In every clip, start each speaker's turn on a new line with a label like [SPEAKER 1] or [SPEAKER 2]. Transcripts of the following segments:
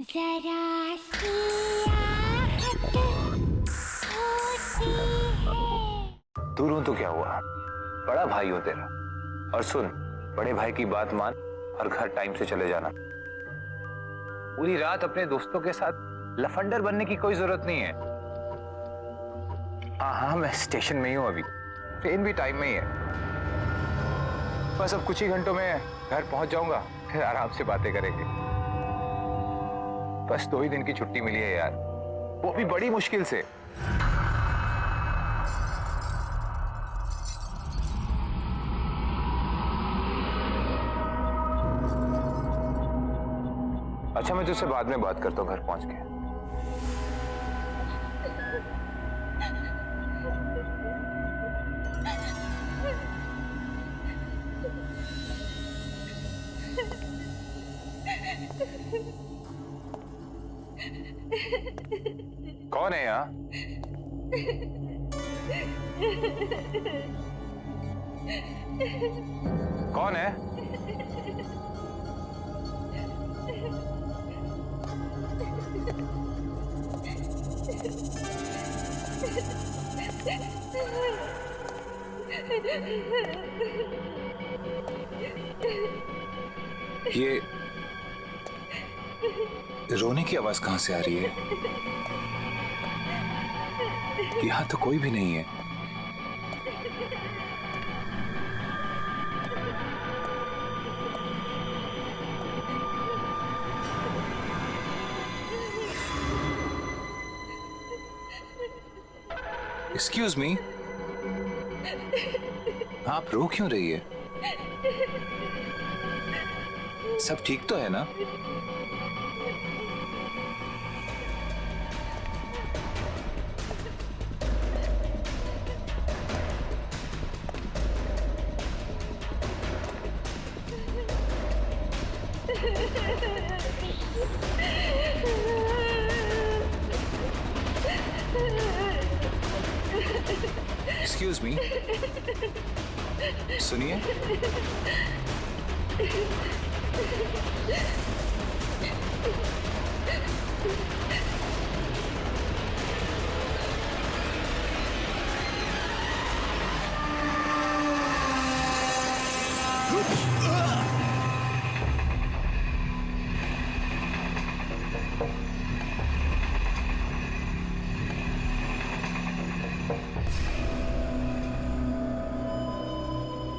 [SPEAKER 1] जरा सी आहट होती है।
[SPEAKER 2] दूर हूं तो क्या हुआ, बड़ा भाई हूं तेरा। और सुन, बड़े भाई की बात मान और घर टाइम से चले जाना। पूरी रात अपने दोस्तों के साथ लफंडर बनने की कोई जरूरत नहीं है। हाँ, मैं स्टेशन में ही हूं अभी, ट्रेन भी टाइम में ही है। बस अब कुछ ही घंटों में घर पहुंच जाऊंगा, फिर आराम से बातें करेंगे। बस 2 ही दिन की छुट्टी मिली है यार, वो भी बड़ी मुश्किल से। अच्छा, मैं तुझसे बाद में बात करता हूँ घर पहुंच के। कौन है यहाँ? कौन है? ये रोने की आवाज कहां से आ रही है? यहां तो कोई भी नहीं है। एक्सक्यूज मी, आप रो क्यों रही है? सब ठीक तो है ना? एक्सक्यूज मी, सुनिए।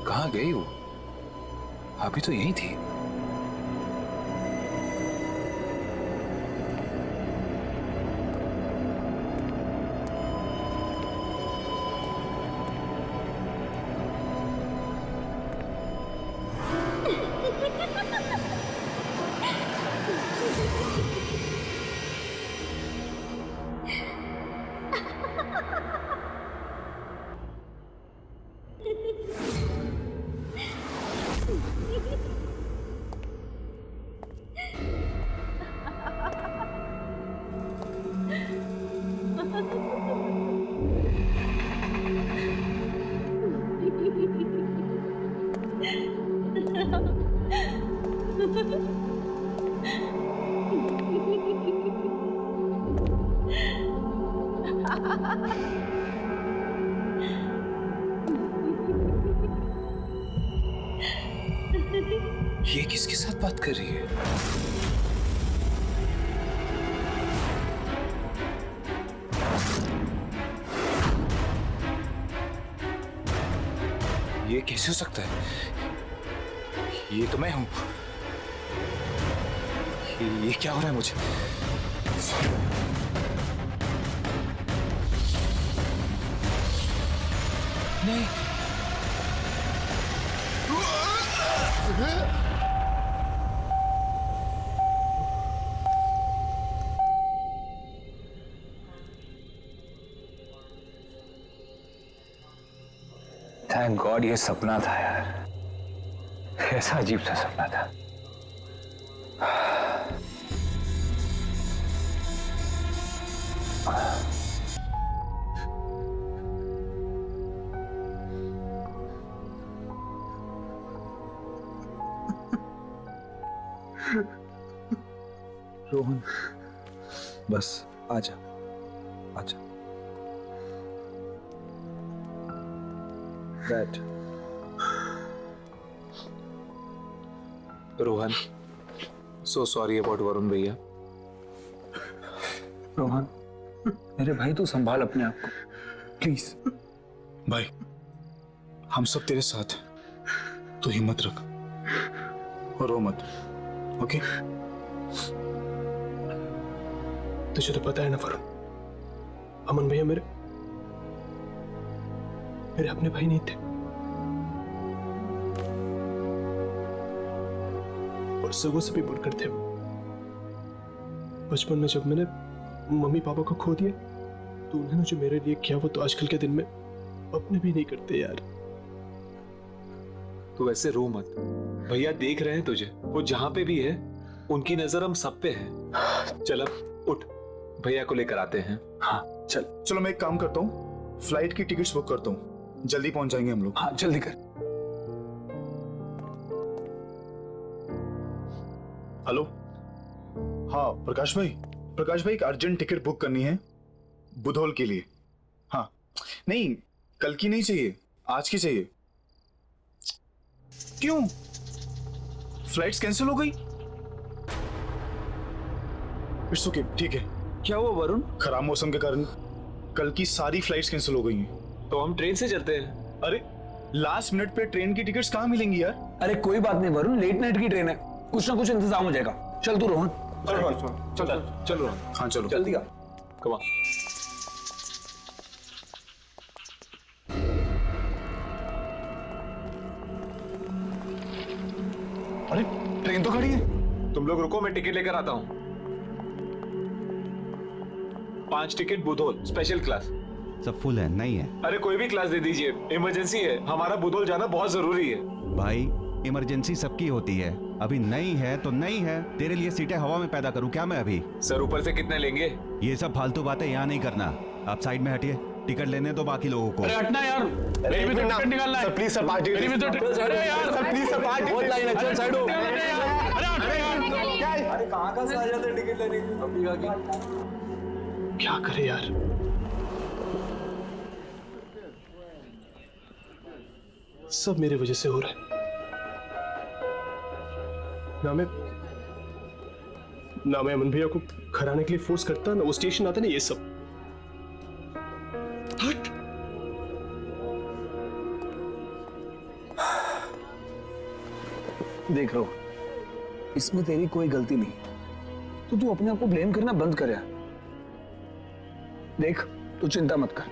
[SPEAKER 2] कहाँ गई वो? अभी तो यहीं थी। ये किसके साथ बात कर रही है? ये कैसे हो सकता है? ये तो मैं हूं। ये क्या हो रहा है मुझे? नहीं। थैंक गॉड ये सपना था यार। कैसा अजीब सा सपना था।
[SPEAKER 3] रोहन, बस आजा आजा, बैठ। Rohan, so sorry about Varun भैया। रोहन, मेरे भाई तू संभाल अपने आप को प्लीज।
[SPEAKER 4] भाई हम सब तेरे साथ हैं, तू हिम्मत रख और रो मत, ओके?
[SPEAKER 5] तुझे तो पता है ना वरुण, अमन भैया मेरे अपने भाई नहीं थे, और सगों से भी बढ़कर थे। बचपन में जब मैंने मम्मी पापा को खो दिया तो उन्होंने जो मेरे लिए किया वो तो आजकल के दिन में अपने भी नहीं करते यार।
[SPEAKER 3] तू वैसे रो मत, भैया देख रहे हैं तुझे, वो जहां पे भी है उनकी नजर हम सब पे है। चल अब उठ, भैया को लेकर आते हैं। हाँ चल।
[SPEAKER 4] चलो मैं एक काम करता हूँ, फ्लाइट की टिकट्स बुक करता हूँ, जल्दी पहुंच जाएंगे हम लोग।
[SPEAKER 3] हाँ जल्दी कर।
[SPEAKER 4] हेलो, हाँ प्रकाश भाई एक अर्जेंट टिकट बुक करनी है बुधौल के लिए। हाँ नहीं, कल की नहीं चाहिए, आज की चाहिए। क्यों? फ्लाइट्स कैंसिल हो गई? इट्स ओके, ठीक है।
[SPEAKER 3] क्या हुआ वरुण?
[SPEAKER 4] खराब मौसम के कारण कल की सारी फ्लाइट्स कैंसिल हो गई हैं।
[SPEAKER 3] तो हम ट्रेन से चलते हैं।
[SPEAKER 4] अरे लास्ट मिनट पे ट्रेन की टिकट्स कहाँ मिलेंगी यार?
[SPEAKER 6] अरे कोई बात नहीं वरुण, लेट नाइट की ट्रेन है, कुछ ना कुछ इंतजाम हो जाएगा। चल तू रोहन।
[SPEAKER 3] चल रोहन,
[SPEAKER 4] हाँ चलो
[SPEAKER 6] जल्दी आ।
[SPEAKER 3] Come on.
[SPEAKER 4] अरे ट्रेन तो खड़ी है।
[SPEAKER 3] तुम लोग रुको, मैं टिकट लेकर आता हूँ। 5 टिकट बुधौल स्पेशल क्लास।
[SPEAKER 7] सब फुल है, नहीं है?
[SPEAKER 3] अरे कोई भी क्लास दे दीजिए, इमरजेंसी है, हमारा बुधौल जाना बहुत जरूरी है।
[SPEAKER 7] भाई इमरजेंसी सबकी होती है, अभी नहीं है तो नहीं है। तेरे लिए सीटें हवा में पैदा करूं क्या मैं अभी?
[SPEAKER 3] सर ऊपर से कितने लेंगे?
[SPEAKER 7] ये सब फालतू बातें यहाँ नहीं करना। आप साइड में हटिए, टिकट लेने दो बाकी लोगों को।
[SPEAKER 6] अरे हटना यार, मेरी भी तो टिकट निकालना है।
[SPEAKER 4] प्लीज सर पार्टी,
[SPEAKER 6] मेरी भी तो टिकट। अरे यार सर प्लीज सर पार्टी। बहुत लाइन है, चल साइड हो। अरे यार,
[SPEAKER 3] अरे कहाँ का से आ जाते टिकट लेने की? अभी आगे
[SPEAKER 5] क्या करे यार, सब मेरे वजह से हो रहा है। ना मैं अमन भैया को घर आने के लिए फोर्स करता, ना वो स्टेशन आता, ना ये सब। हट।
[SPEAKER 6] देख रो, इसमें तेरी कोई गलती नहीं, तो तू अपने आप को ब्लेम करना बंद कर यार। देख तू चिंता मत कर,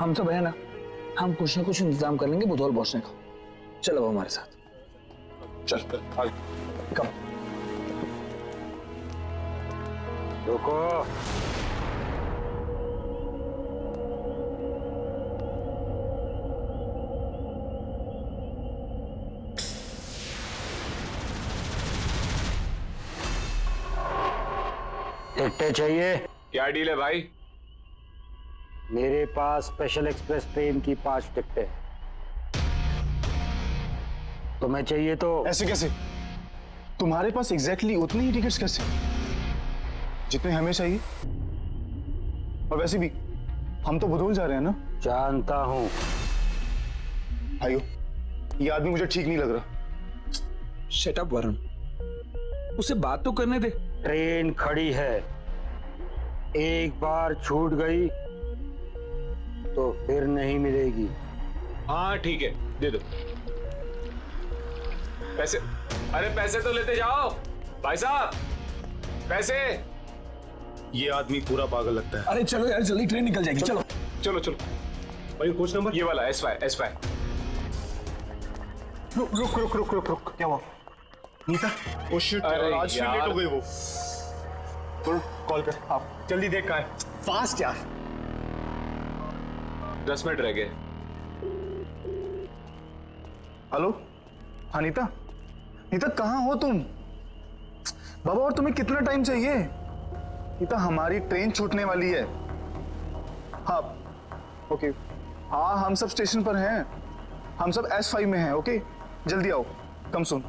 [SPEAKER 6] हम सब है ना, हम कुछ ना कुछ इंतजाम कर लेंगे बुधौल पहुंचने का। चल अब हमारे साथ
[SPEAKER 3] चल
[SPEAKER 6] कम।
[SPEAKER 2] रुको,
[SPEAKER 8] टिकटें चाहिए?
[SPEAKER 3] क्या डील है भाई?
[SPEAKER 8] मेरे पास स्पेशल एक्सप्रेस ट्रेन की 5 टिकटें। तुम्हें चाहिए तो?
[SPEAKER 4] ऐसे कैसे? तुम्हारे पास एग्जैक्टली उतनी ही टिकट्स कैसे जितने हमें चाहिए? और वैसे भी हम तो बुधौल जा रहे हैं ना।
[SPEAKER 8] जानता हूं।
[SPEAKER 4] भाइयों, ये आदमी मुझे ठीक नहीं लग रहा।
[SPEAKER 6] शट अप वरुण, उसे बात तो करने दे।
[SPEAKER 8] ट्रेन खड़ी है, एक बार छूट गई तो फिर नहीं मिलेगी।
[SPEAKER 3] हाँ ठीक है, दे दो पैसे। अरे पैसे तो लेते जाओ भाई साहब, पैसे।
[SPEAKER 4] ये आदमी पूरा पागल लगता है।
[SPEAKER 6] अरे चलो यार, जल्दी ट्रेन निकल जाएगी। चलो
[SPEAKER 3] चलो चलो।
[SPEAKER 5] भाई कोच नंबर
[SPEAKER 3] ये वाला S5।
[SPEAKER 4] रुक रुक रुक रुक रुक रुक, क्या हुआ? नीता, ओ शिट,
[SPEAKER 3] अरे
[SPEAKER 4] आज फिर
[SPEAKER 3] यार।
[SPEAKER 4] लेट हो गई वो। तो कॉल कर, आप जल्दी देख कहाँ है। फास्ट यार।
[SPEAKER 3] 10 मिनट रह गए।
[SPEAKER 4] हेलो, हाँ नीता, नीता कहाँ हो तुम? बाबा और तुम्हें कितना टाइम चाहिए? नीता हमारी ट्रेन छूटने वाली है। हाँ ओके, हाँ हम सब स्टेशन पर हैं, हम सब S5 में हैं। ओके जल्दी आओ, कम सुन।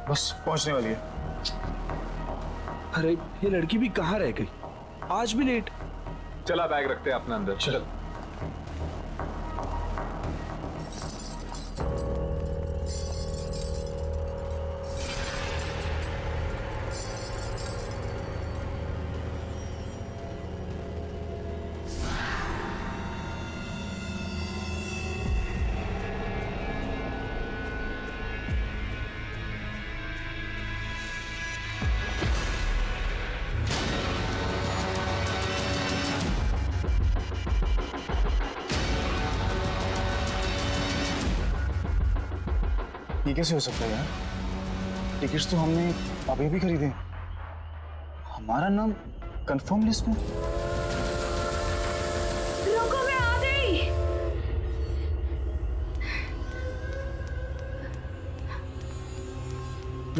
[SPEAKER 4] बस पहुंचने वाली है।
[SPEAKER 5] अरे ये लड़की भी कहाँ रह गई, आज भी लेट।
[SPEAKER 3] चला बैग रखते हैं अपना अंदर।
[SPEAKER 5] चल।
[SPEAKER 4] ये कैसे हो सकता है यार? टिकट्स तो हमने अभी भी खरीदे, हमारा नाम कंफर्म लिस्ट में।
[SPEAKER 1] रुको, मैं आ गई।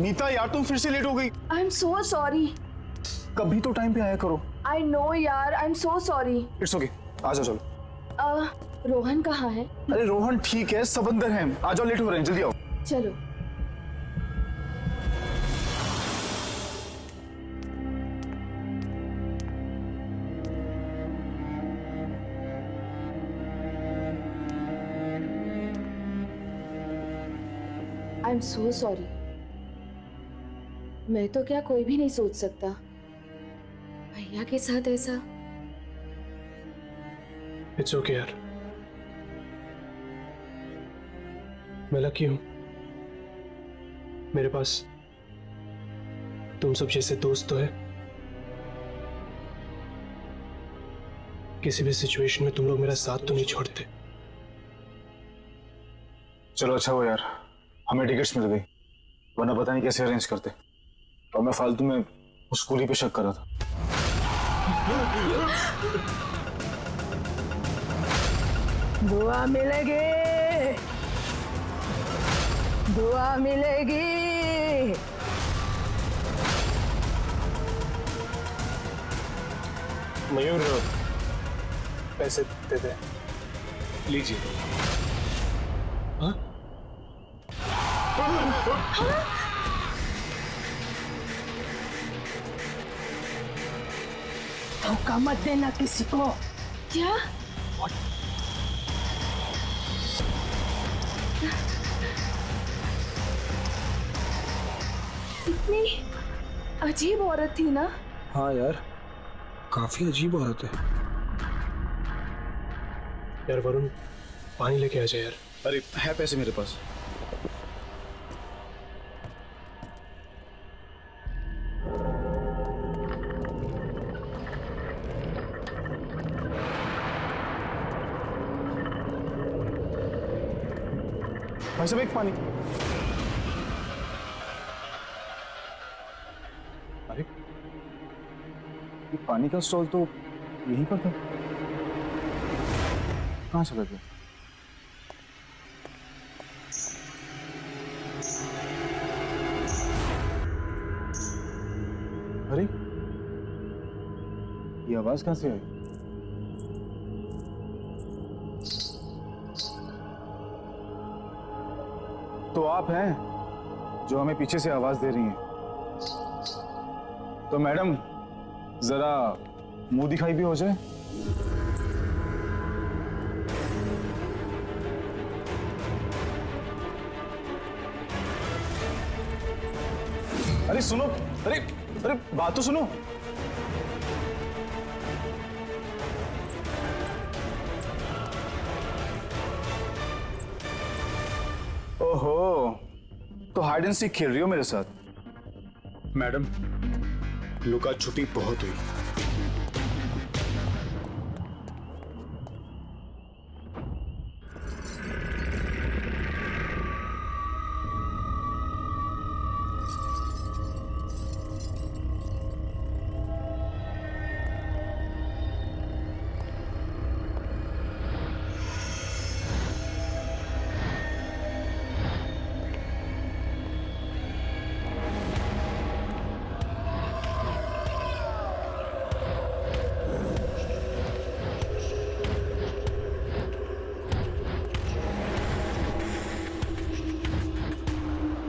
[SPEAKER 4] नीता यार तुम फिर से लेट हो गई।
[SPEAKER 9] I am so sorry.
[SPEAKER 4] कभी तो टाइम पे आया करो।
[SPEAKER 9] आई नो यार, I am so sorry.
[SPEAKER 4] It's okay, आ जाओ चलो।
[SPEAKER 9] रोहन कहाँ है?
[SPEAKER 4] अरे रोहन ठीक है, सब अंदर हैं। आ जाओ, लेट हो रहे हैं, जल्दी आओ।
[SPEAKER 9] चलो। आई एम सो सॉरी। मैं तो क्या, कोई भी नहीं सोच सकता भैया के साथ ऐसा।
[SPEAKER 5] इट्स ओके यार, मैं लकी हूं, मेरे पास तुम सब जैसे दोस्त तो है। किसी भी सिचुएशन में तुम लोग मेरा साथ तो नहीं छोड़ते।
[SPEAKER 4] चलो अच्छा हुआ यार, हमें टिकट्स मिल गई, वरना पता नहीं कैसे अरेंज करते। और मैं फालतू में उस कुली पे शक कर रहा था।
[SPEAKER 9] दुआ मिलेगी, दुआ मिलेगी।
[SPEAKER 5] मयूर पैसे दे दे।
[SPEAKER 3] लीजिए।
[SPEAKER 5] हाँ?
[SPEAKER 9] धोखा मत देना किसी को। क्या? इतनी अजीब औरत थी ना?
[SPEAKER 5] हाँ यार, काफी अजीब औरत है यार। वरुण, पानी लेके आ जाए यार।
[SPEAKER 4] अरे है पैसे मेरे पास। भाई साहब एक पानी। अरे ये पानी का स्टॉल तो यहीं पर था, कहाँ से लग गया? अरे ये आवाज कहाँ से आई? तो आप हैं जो हमें पीछे से आवाज दे रही हैं। तो मैडम जरा मुंह दिखाई भी हो जाए। अरे सुनो, अरे अरे बात तो सुनो। ओहो, तो हाइड एंड सीक खेल रही हो मेरे साथ?
[SPEAKER 5] मैडम, लुका छुपी बहुत हुई।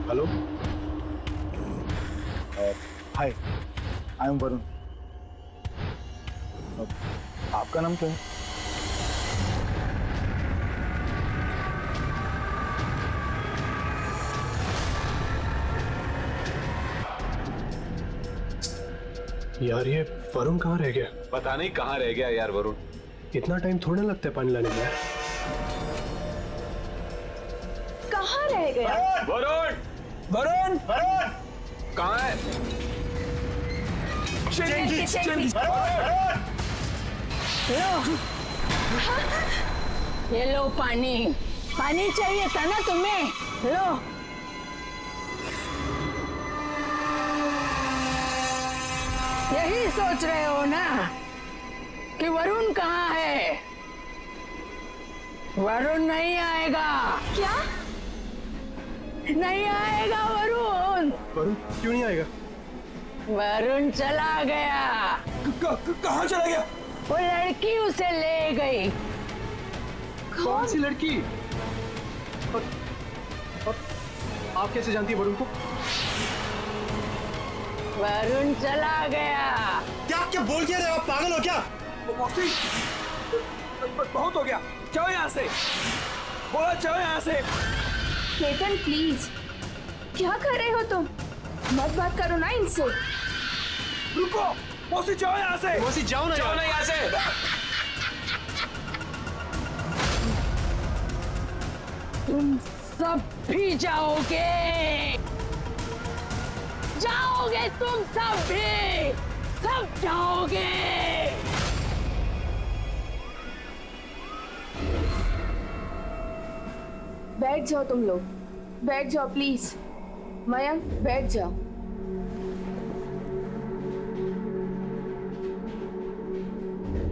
[SPEAKER 4] Hello, hi. I am Varun. आपका नाम क्या है?
[SPEAKER 5] यार ये वरुण कहाँ रह गया?
[SPEAKER 3] पता नहीं कहाँ रह गया यार वरुण।
[SPEAKER 5] इतना टाइम थोड़ा लगता है पानी लाने में यार।
[SPEAKER 1] कहाँ रह गया?
[SPEAKER 3] वरुण
[SPEAKER 4] वरुण! वरुण!
[SPEAKER 3] कहाँ है?
[SPEAKER 1] ये लो पानी। पानी चाहिए था ना तुम्हें? लो। यही सोच रहे हो ना कि वरुण कहाँ है? वरुण नहीं आएगा। क्या? नहीं आएगा वरुण।
[SPEAKER 5] वरुण क्यों नहीं आएगा?
[SPEAKER 1] वरुण चला गया।
[SPEAKER 5] कहाँ चला गया?
[SPEAKER 1] वो लड़की उसे ले गई।
[SPEAKER 5] कौन सी लड़की? और आप कैसे जानती है वरुण को?
[SPEAKER 1] वरुण चला गया।
[SPEAKER 5] क्या क्या बोल क्या रहे हो? आप पागल हो क्या? मौसी बहुत हो गया, जाओ यहाँ से। बोला जाओ यहाँ से।
[SPEAKER 1] केतन प्लीज, क्या कर रहे हो तुम? मत बात करो ना इनसे।
[SPEAKER 5] रुको मौसी, जाओ यहाँ से। मौसी जाओ ना यहाँ से।
[SPEAKER 1] तुम सब भी जाओगे। जाओगे तुम सब भी। सब जाओगे। बैठ जाओ तुम लोग, बैठ जाओ प्लीज। मयंक बैठ जाओ।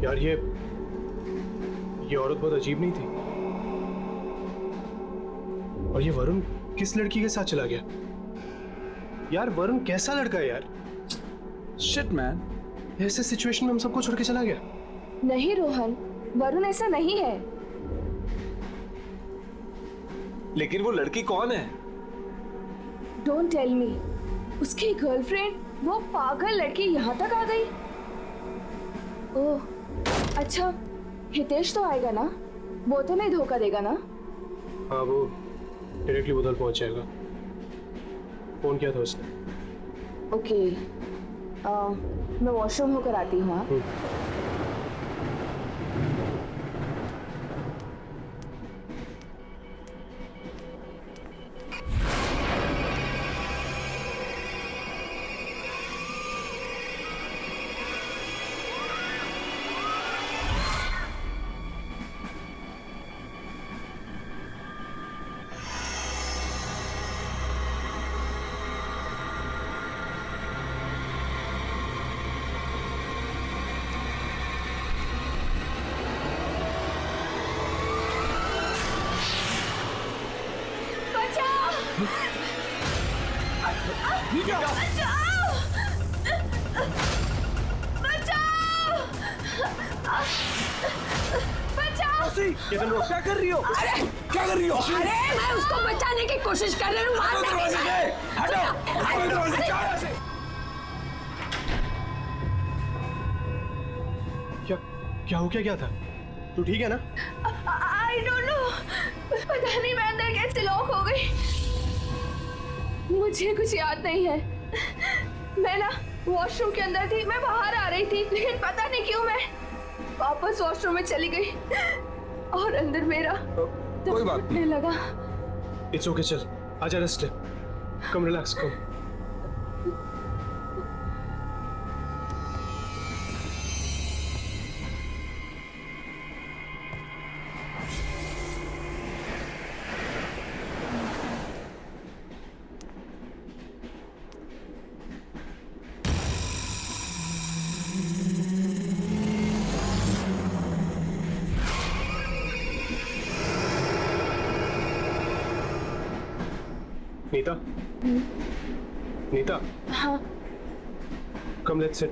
[SPEAKER 5] यार ये औरत बहुत अजीब नहीं थी? और ये वरुण किस लड़की के साथ चला गया? यार वरुण कैसा लड़का है यार? शिट मैन, ऐसे सिचुएशन में हम सबको छोड़ के चला गया।
[SPEAKER 1] नहीं रोहन, वरुण ऐसा नहीं है।
[SPEAKER 3] लेकिन वो लड़की कौन है?
[SPEAKER 1] Don't tell me. उसकी गर्लफ्रेंड वो पागल लड़की यहाँ तक आ गई। ओह अच्छा, हितेश तो आएगा ना? वो तो नहीं धोखा देगा ना?
[SPEAKER 5] हाँ वो डायरेक्टली उधर पहुंच जाएगा। फोन किया था उसने।
[SPEAKER 1] ओके, मैं वॉशरूम होकर आती हूँ। हाँ
[SPEAKER 5] क्या कर रही हो?
[SPEAKER 1] अरे
[SPEAKER 5] क्या कर रही हो?
[SPEAKER 1] अरे मैं उसको बचाने की कोशिश कर रही हूँ।
[SPEAKER 5] क्या क्या हो क्या था? तू ठीक है ना?
[SPEAKER 1] आई डोंट नो, पता नहीं मैं अंदर कैसे लॉक हो गई। मुझे कुछ याद नहीं है। मैं ना वॉशरूम के अंदर थी, मैं बाहर आ रही थी, लेकिन पता नहीं क्यों मैं वापस वॉशरूम में चली गई और अंदर मेरा
[SPEAKER 5] कोई बात
[SPEAKER 1] नहीं लगा।
[SPEAKER 5] इट्स ओके, चल आजा, रेस्ट ले। कम रिलैक्स, कम। नीता, नीता,
[SPEAKER 1] हाँ
[SPEAKER 5] कम लेट्स सिट।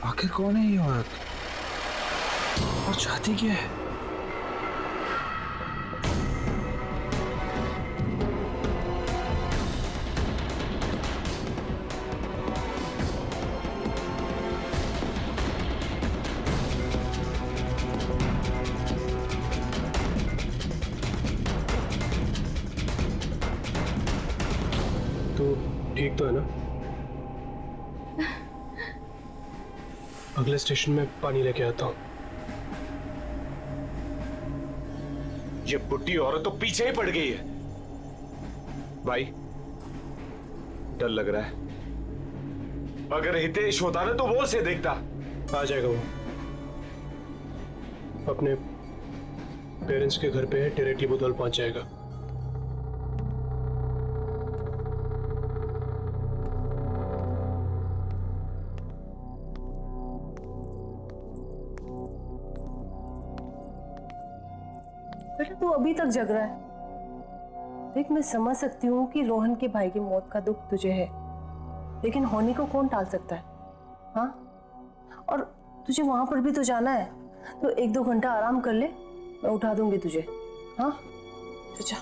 [SPEAKER 2] आखिर कौन है ये औरत?
[SPEAKER 5] वो चाहती क्या है? तो ठीक तो है ना? अगले स्टेशन में पानी लेके आता हूँ।
[SPEAKER 3] ये बुढ़ी औरत तो पीछे ही पड़ गई है। भाई डर लग रहा है। अगर हितेश होता ना तो वो उसे देखता।
[SPEAKER 5] आ जाएगा वो। अपने पेरेंट्स के घर पे है, टेरेटी बुदौल पहुंच जाएगा।
[SPEAKER 10] बेटा तू अभी तक जग रहा है। देख मैं समझ सकती हूँ कि रोहन के भाई की मौत का दुख तुझे है, लेकिन होनी को कौन टाल सकता है? हाँ, और तुझे वहां पर भी तो जाना है, तो 1-2 घंटा आराम कर ले, मैं उठा दूंगी तुझे। हाँ अच्छा।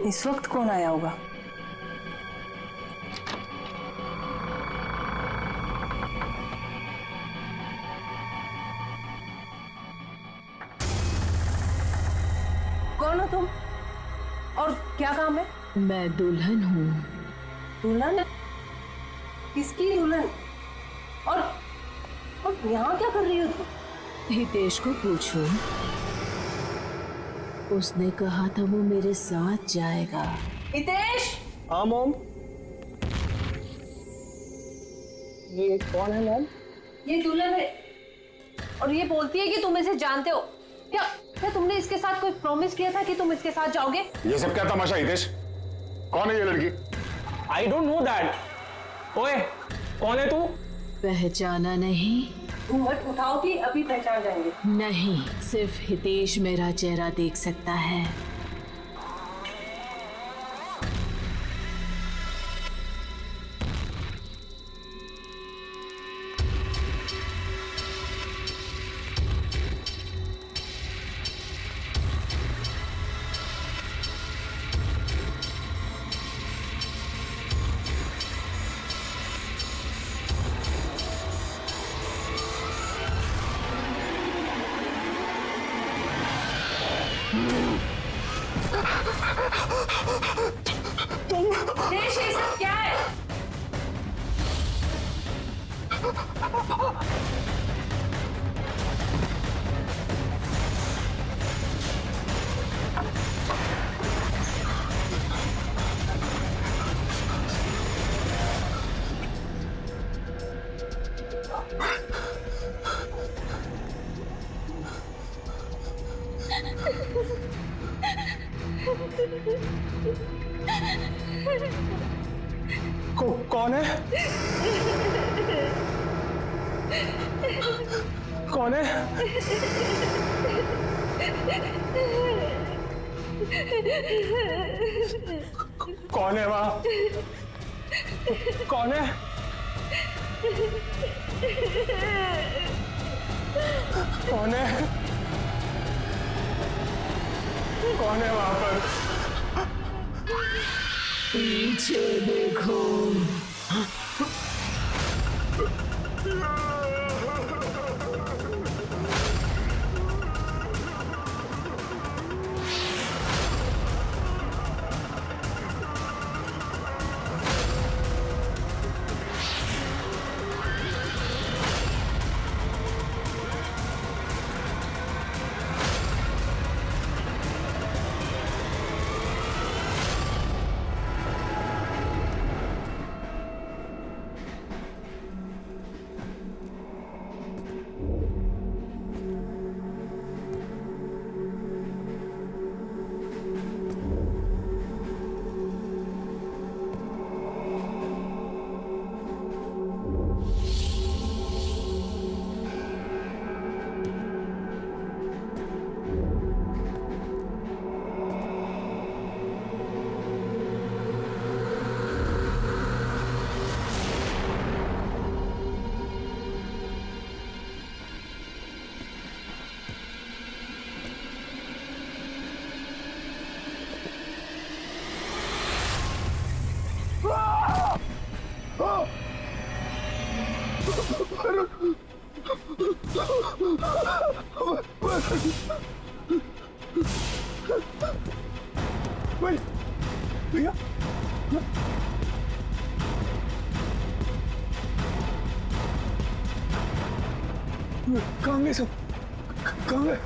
[SPEAKER 10] इस वक्त कौन आया होगा? कौन हो तुम और क्या काम है?
[SPEAKER 9] मैं दुल्हन हूँ।
[SPEAKER 10] दुल्हन? किसकी दुल्हन? और यहाँ क्या कर रही हो तुम?
[SPEAKER 9] हितेश को पूछो, उसने कहा था वो मेरे साथ जाएगा।
[SPEAKER 10] हितेश!
[SPEAKER 5] हाँ मॉम।
[SPEAKER 10] ये कौन है मॉम? ये दुल्हन है और ये बोलती है कि तुम इसे जानते हो। क्या तुमने इसके साथ कोई प्रॉमिस किया था कि तुम इसके साथ जाओगे?
[SPEAKER 4] ये सब क्या तमाशा हितेश? कौन है ये लड़की?
[SPEAKER 5] I don't know that. ओए कौन है तू?
[SPEAKER 9] पहचाना नहीं?
[SPEAKER 10] घूंघट उठाओ कि अभी पहचान जाएंगे।
[SPEAKER 9] नहीं, सिर्फ हितेश मेरा चेहरा देख सकता है।
[SPEAKER 10] हितेश ये सब क्या है?
[SPEAKER 5] कौन है? कौन है? कौन है वहां? कौन है? कौन है? कौन है वहां पर?
[SPEAKER 9] पीछे देखो।
[SPEAKER 4] भाई भैया कहाँ गए सब? कहाँ गए?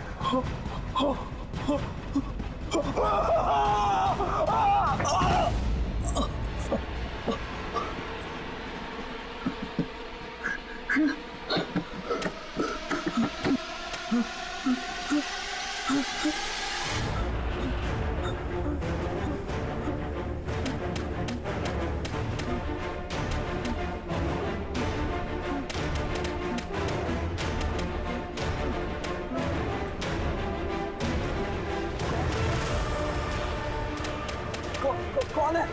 [SPEAKER 4] कौन है?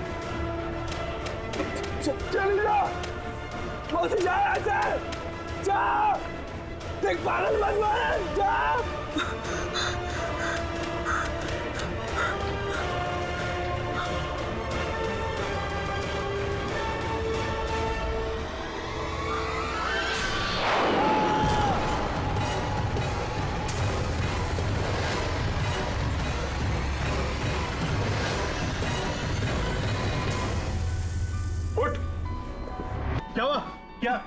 [SPEAKER 4] चल जा, मौसी जा यहाँ से, जा, देख पागल मत बन, जा।
[SPEAKER 3] उठ,
[SPEAKER 5] क्या हुआ?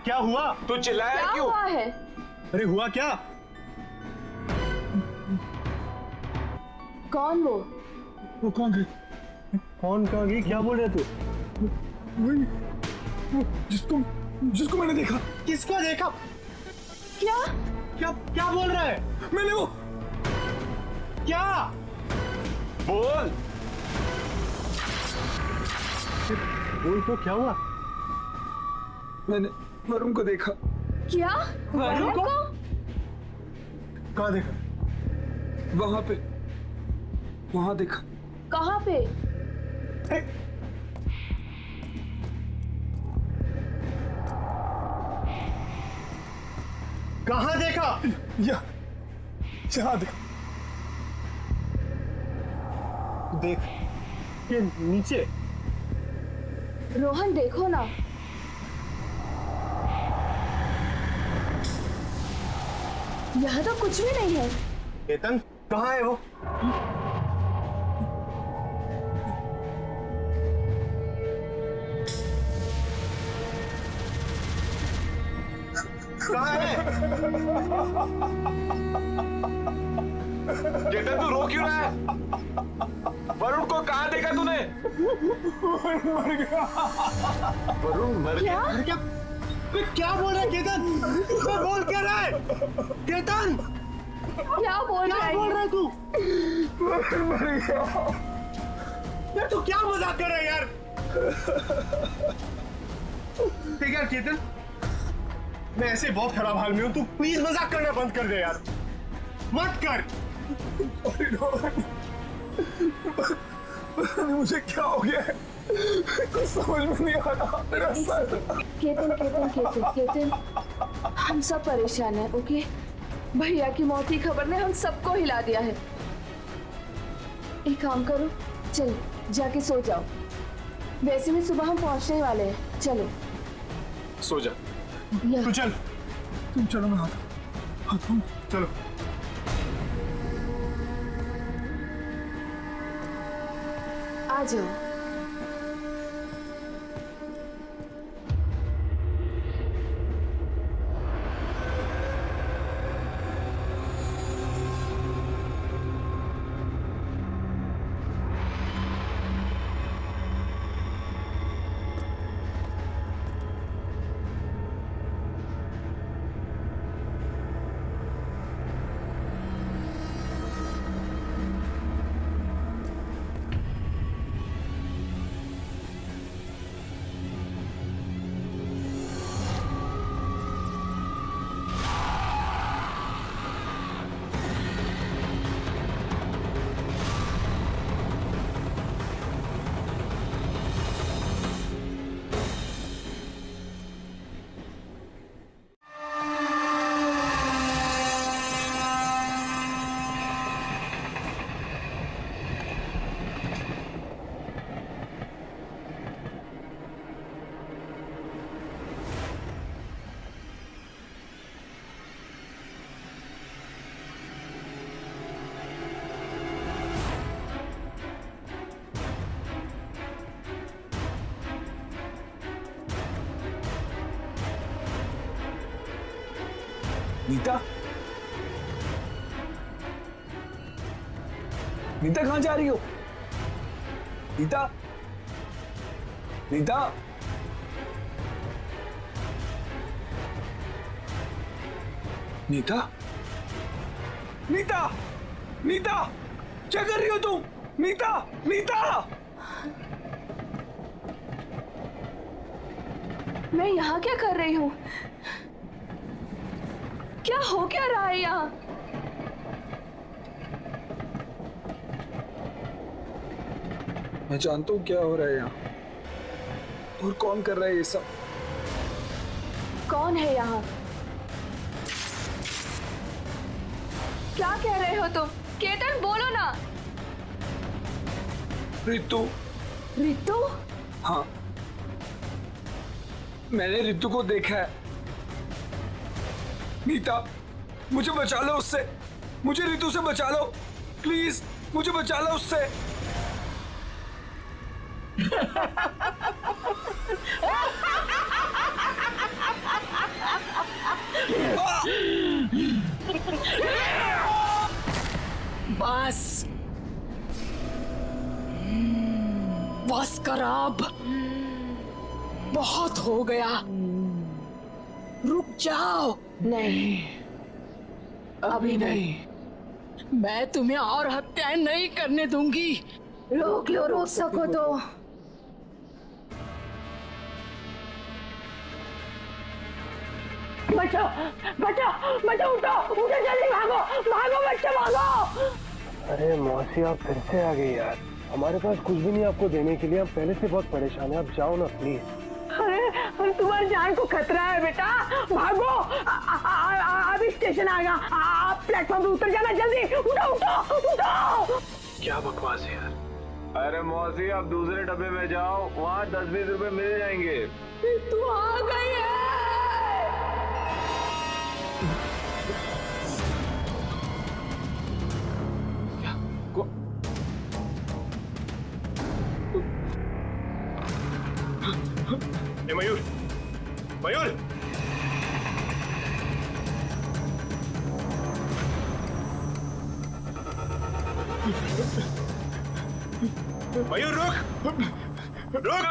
[SPEAKER 5] क्या हुआ?
[SPEAKER 3] तू चिल्लाया
[SPEAKER 1] क्या
[SPEAKER 3] क्यों?
[SPEAKER 1] हुआ है?
[SPEAKER 5] अरे हुआ क्या?
[SPEAKER 1] कौन वो
[SPEAKER 4] कौन गए?
[SPEAKER 5] कौन कहाँ गई? क्या बोल रहे तू?
[SPEAKER 4] वही जिसको मैंने देखा।
[SPEAKER 5] किसको देखा?
[SPEAKER 1] क्या?
[SPEAKER 5] क्या बोल रहा है?
[SPEAKER 4] मैंने वो
[SPEAKER 5] क्या?
[SPEAKER 3] बोल।
[SPEAKER 5] बोल तो क्या हुआ?
[SPEAKER 6] मैंने वरुण को देखा।
[SPEAKER 1] क्या? वरुण को?
[SPEAKER 4] कहाँ देखा?
[SPEAKER 6] वहां देखा।
[SPEAKER 1] कहाँ पे?
[SPEAKER 5] कहाँ देखा?
[SPEAKER 4] यहाँ देखा।
[SPEAKER 5] देख के नीचे।
[SPEAKER 1] रोहन देखो ना, यहाँ तो कुछ भी नहीं है।
[SPEAKER 5] केतन कहाँ है वो? कहाँ है?
[SPEAKER 3] केतन तू रो क्यों रहा है? वरुण को कहाँ देखा तूने? वरुण मर गया।
[SPEAKER 5] क्या बोल रहा है केतन? बोल क्या रहा है? केतन
[SPEAKER 1] क्या बोल रहा
[SPEAKER 5] बोल रहा
[SPEAKER 1] है?
[SPEAKER 5] है तू? यार तू क्या मजाक कर रहा है यार? ठीक है केतन, मैं ऐसे बहुत खराब हाल में हूँ, तू प्लीज मजाक करना बंद कर दे यार, मत कर।
[SPEAKER 4] मुझे क्या हो गया है? कुछ समझ में नहीं आ रहा। मेरा सर।
[SPEAKER 1] केतन, हम सब परेशान हैं, ओके? भैया की मौत की खबर ने हम सबको हिला दिया है। एक काम करो, चलो जाके सो जाओ। वैसे भी सुबह हम पहुंचने ही वाले हैं। चलो
[SPEAKER 3] सो जा।
[SPEAKER 5] तू चल,
[SPEAKER 4] तुम चलो, मैं आता हूँ।
[SPEAKER 5] चलो।
[SPEAKER 1] आ जाओ।
[SPEAKER 6] नीता, नीता कहाँ जा रही हो? नीता, नीता, नीता, नीता, नीता, क्या कर रही हो तुम? नीता, नीता,
[SPEAKER 1] मैं यहाँ क्या कर रही हूँ? क्या हो क्या रहा है यहाँ?
[SPEAKER 6] मैं जानता हूँ क्या हो रहा है यहाँ और कौन कर रहा है ये सब।
[SPEAKER 1] कौन है यहाँ? क्या कह रहे हो तुम? केतन बोलो ना।
[SPEAKER 6] रितु।
[SPEAKER 1] रितु?
[SPEAKER 6] हाँ, मैंने रितु को देखा है। नीता, मुझे बचा लो उससे, मुझे रितु से बचा लो, प्लीज मुझे बचा लो उससे।
[SPEAKER 11] बस बस कर अब, बहुत हो गया, रुक जाओ।
[SPEAKER 1] नहीं,
[SPEAKER 11] अभी नहीं, मैं तुम्हें और हत्याएं नहीं करने दूंगी।
[SPEAKER 1] रोक लो, रोक सको तो।
[SPEAKER 11] बचाओ बचाओ बचाओ, उठो उठो, जल्दी भागो भागो बच्चे भागो।
[SPEAKER 5] अरे मौसी आप फिर से आ गई यार, हमारे पास कुछ भी नहीं आपको देने के लिए, हम पहले से बहुत परेशान हैं, आप जाओ ना प्लीज।
[SPEAKER 11] अरे तुम्हारी जान को खतरा है बेटा, भागो। अभी स्टेशन आ गया, आप प्लेटफॉर्म पे उतर जाना, जल्दी उठो उठो उठो।
[SPEAKER 5] क्या बकवास है यार।
[SPEAKER 3] अरे मौसी आप दूसरे डब्बे में जाओ, वहाँ 10-20 रुपए मिल जाएंगे।
[SPEAKER 11] तू आ गई है।
[SPEAKER 5] ए मयूर, मयूर, मयूर रुक, रुक,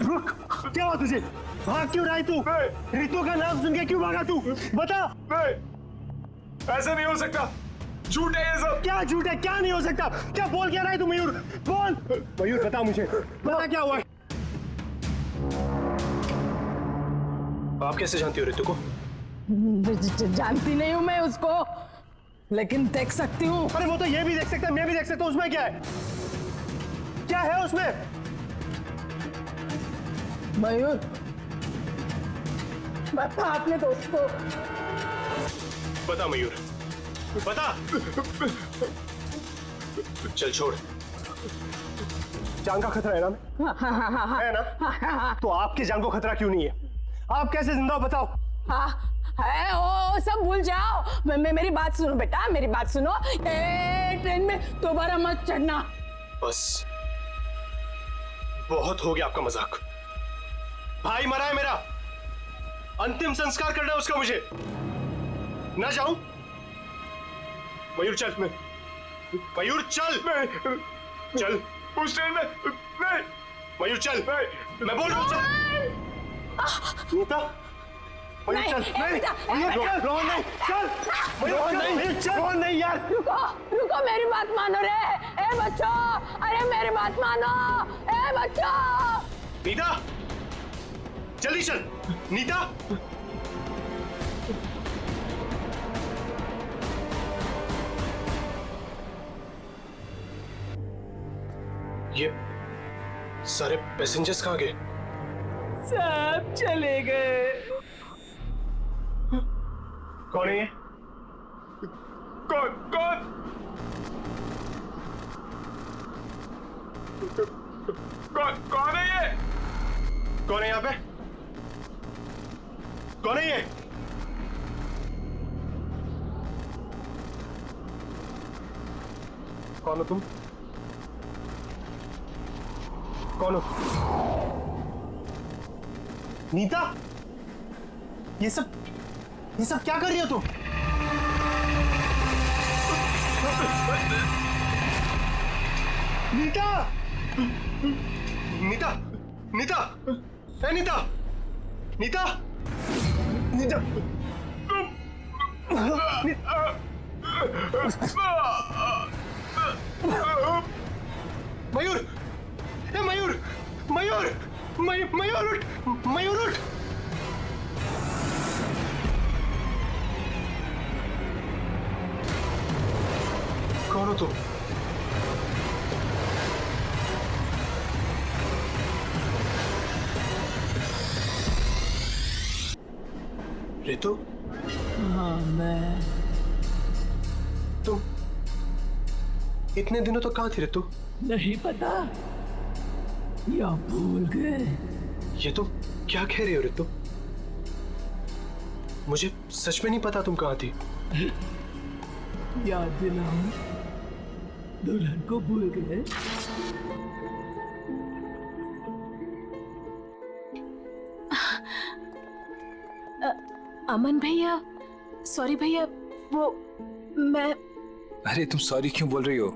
[SPEAKER 5] रुक, क्या हुआ तुझे? भाग क्यों रहा है तू? रितु का नाम सुन के क्यों भागा तू? बता।
[SPEAKER 3] ऐसा नहीं हो सकता, झूठ है ये सब।
[SPEAKER 5] क्या झूठ है, क्या नहीं हो सकता? क्या बोल क्या रहा है तू मयूर? बोल मयूर, बता मुझे, बता क्या हुआ है? आप कैसे जानती हो रितु को?
[SPEAKER 11] जानती नहीं हूँ मैं उसको, लेकिन देख सकती हूँ।
[SPEAKER 5] अरे वो तो ये भी देख सकता है, मैं भी देख सकता हूँ, उसमें क्या है? क्या है उसमें?
[SPEAKER 11] मयूर, बता अपने दोस्त को।
[SPEAKER 5] बता मयूर, बता। चल छोड़, जान का खतरा है ना? है ना? तो आपकी जान को खतरा क्यों नहीं है? आप कैसे जिंदा हो बताओ?
[SPEAKER 11] है ओ सब भूल जाओ। मेरी बात सुनो बेटा, मेरी बात सुनो। ट्रेन में दोबारा मत चढ़ना।
[SPEAKER 5] बस बहुत हो गया आपका मजाक। भाई मरा है मेरा, अंतिम संस्कार करना है उसका मुझे। ना जाऊं? मयूर चल, मयूर चल, चल
[SPEAKER 3] उस ट्रेन में नहीं।
[SPEAKER 5] मयूर चल, मैं बोल रहा हूं चल। नीता, मयूर चल, नहीं, मयूर रोहन नहीं, चल, मयूर नहीं, चल, रोहन नहीं यार।
[SPEAKER 11] रुको रुको, मेरी बात मानो रे। ए बच्चों, अरे मेरी बात मानो। ए बच्चों,
[SPEAKER 5] नीता जल्दी चल। नीता, ये सारे पैसेंजर्स कहाँ गए?
[SPEAKER 11] सब चले गए।
[SPEAKER 5] कौन है ये?
[SPEAKER 3] कौन कौन कौन है ये?
[SPEAKER 5] कौन है यहाँ पे? कौन है ये? कौन हो तुम? कौन हो? नीता, ये सब क्या कर रही हो तुम? नीता नीता नीता ए नीता नीता नीता मयूर ए मयूर मयूर मयूर उठ मयूर उठ कौन हो तुम? रितु?
[SPEAKER 11] हाँ मैं।
[SPEAKER 5] तुम इतने दिनों तो कहाँ थी रितु?
[SPEAKER 11] नहीं पता या भूल गए?
[SPEAKER 5] ये तुम क्या कह रही हो रितु? मुझे सच में नहीं पता तुम कहाँ थी।
[SPEAKER 11] याद दिलाओ, दुल्हन को भूल गए?
[SPEAKER 10] अमन भैया, सॉरी भैया, वो मैं।
[SPEAKER 2] अरे तुम सॉरी क्यों बोल रही हो?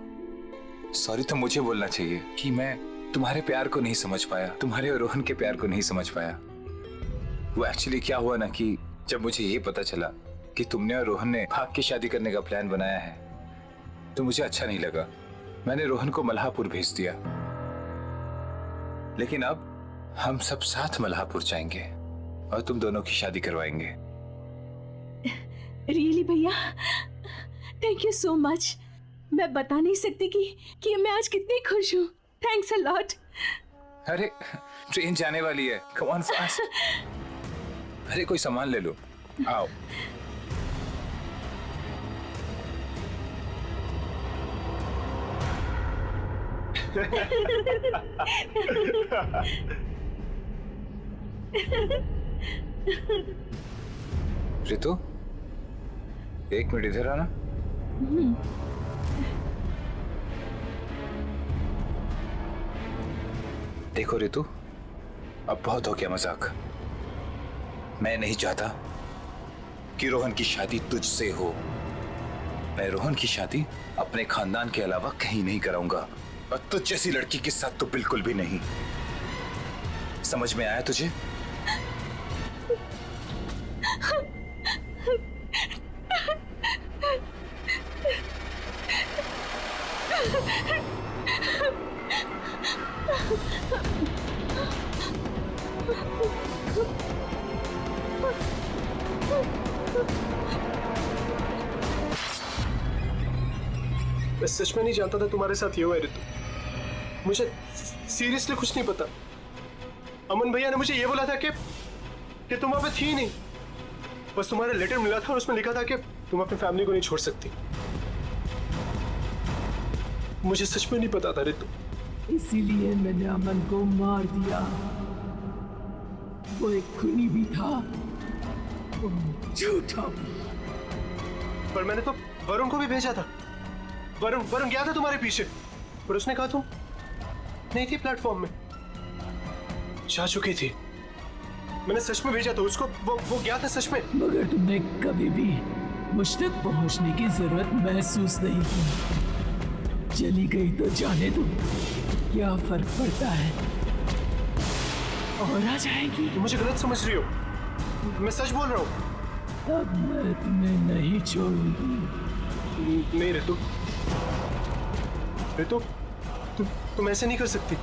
[SPEAKER 2] सॉरी तो मुझे बोलना चाहिए कि मैं तुम्हारे प्यार को नहीं समझ पाया, तुम्हारे और रोहन के प्यार को नहीं समझ पाया। वो एक्चुअली क्या हुआ ना कि जब मुझे ये पता चला कि तुमने और रोहन ने भाग की शादी करने का प्लान बनाया है तो मुझे अच्छा नहीं लगा। मैंने रोहन को मल्हापुर भेज दिया, लेकिन अब हम सब साथ मल्हापुर जाएंगे और तुम दोनों की शादी करवाएंगे।
[SPEAKER 10] रियली भैया, थैंक यू सो मच। मैं बता नहीं सकती कि मैं आज कितनी खुश हूँ। Thanks a lot.
[SPEAKER 2] अरे ट्रेन जाने वाली है, कम ऑन फास्ट। अरे कोई सामान ले लो, आओ। रितु, एक मिनट इधर आना। देखो रितु, अब बहुत हो गया मजाक। मैं नहीं चाहता कि रोहन की शादी तुझसे हो। मैं रोहन की शादी अपने खानदान के अलावा कहीं नहीं कराऊंगा, और तुझ जैसी लड़की के साथ तो बिल्कुल भी नहीं। समझ में आया तुझे?
[SPEAKER 5] मैं सच में नहीं जानता था तुम्हारे साथ ये हुआ है रितु। मुझे सीरियसली कुछ नहीं पता। अमन भैया ने मुझे ये बोला था कि तुम वहां पे थी नहीं, बस तुम्हारा लेटर मिला था और उसमें लिखा था कि तुम अपनी फैमिली को नहीं छोड़ सकती। मुझे सच में नहीं पता था रितु।
[SPEAKER 11] इसीलिए मैंने अमन को मार दिया। वो एक खूनी भी था, वो झूठा भी।
[SPEAKER 5] पर मैंने तो वरुण को भी भेजा था। वरुण गया था तुम्हारे पीछे, पर उसने कहा तुम नहीं थी प्लेटफॉर्म में, जा चुकी थी। मैंने सच में भेजा था उसको, वो गया था सच में।
[SPEAKER 11] मगर तुमने कभी भी मुझ तक पहुंचने की जरूरत महसूस नहीं की। चली गई तो जाने दो, क्या फर्क पड़ता है, और आ जाएगी।
[SPEAKER 5] तुम मुझे गलत समझ रही हो, मैं सच बोल रहा हूँ।
[SPEAKER 11] अब मैं तुम्हें नहीं छोड़ूंगी।
[SPEAKER 5] नहीं रितु, रितु तुम ऐसे नहीं कर सकती।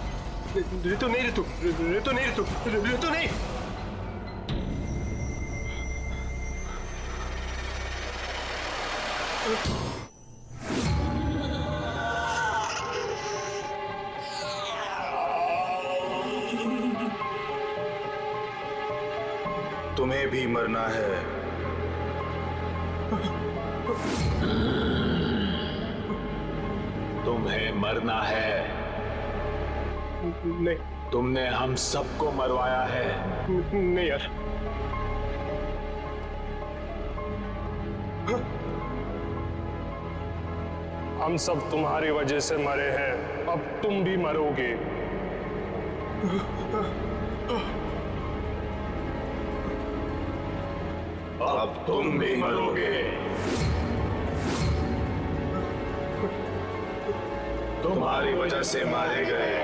[SPEAKER 5] रितु नहीं, रितु रितु नहीं, रितु रितु नहीं।
[SPEAKER 4] तुम्हें भी मरना है।
[SPEAKER 3] तुम्हें मरना है।
[SPEAKER 5] नहीं,
[SPEAKER 3] तुमने हम सबको मरवाया है।
[SPEAKER 5] नहीं यार।
[SPEAKER 12] हम सब तुम्हारी वजह से मरे हैं, अब तुम भी मरोगे।
[SPEAKER 3] अब तुम भी मरोगे। तुम्हारी वजह से मारे गए,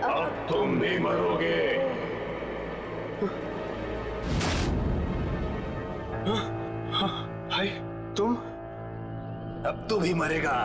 [SPEAKER 3] अब तुम भी मरोगे।
[SPEAKER 5] भाई तुम?
[SPEAKER 3] अब तू भी मरेगा।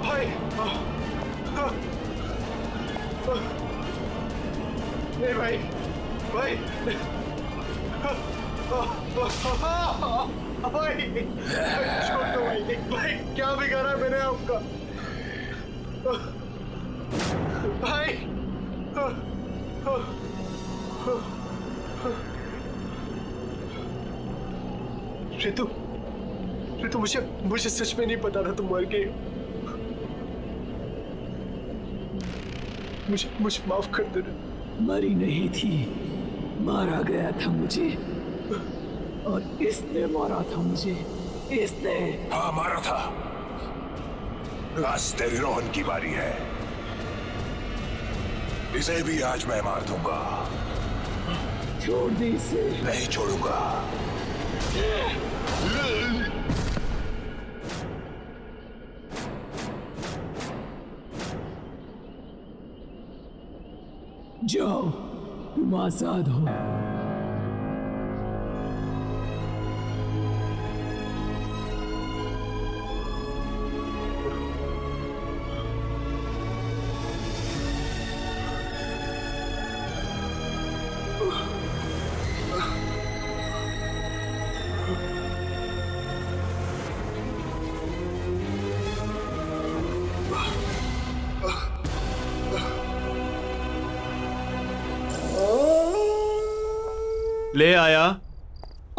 [SPEAKER 5] भाई नहीं भाई, भाई भाई छोड़ दो भाई, भाई क्या बिगाड़ा है मैंने आपका भाई? ऋतु, ऋतु मुझे सच में नहीं पता था तुम मर गए। मुझे माफ कर देना।
[SPEAKER 6] मरी नहीं थी, मारा गया था मुझे, और इसने मारा था मुझे, इसने।
[SPEAKER 3] हाँ मारा था। आज तेरी रोहन की बारी है, इसे भी आज मैं मार दूंगा।
[SPEAKER 6] छोड़ दे इसे।
[SPEAKER 3] नहीं छोड़ूंगा।
[SPEAKER 6] जाओ, तुम आजाद हो।
[SPEAKER 5] ले आया।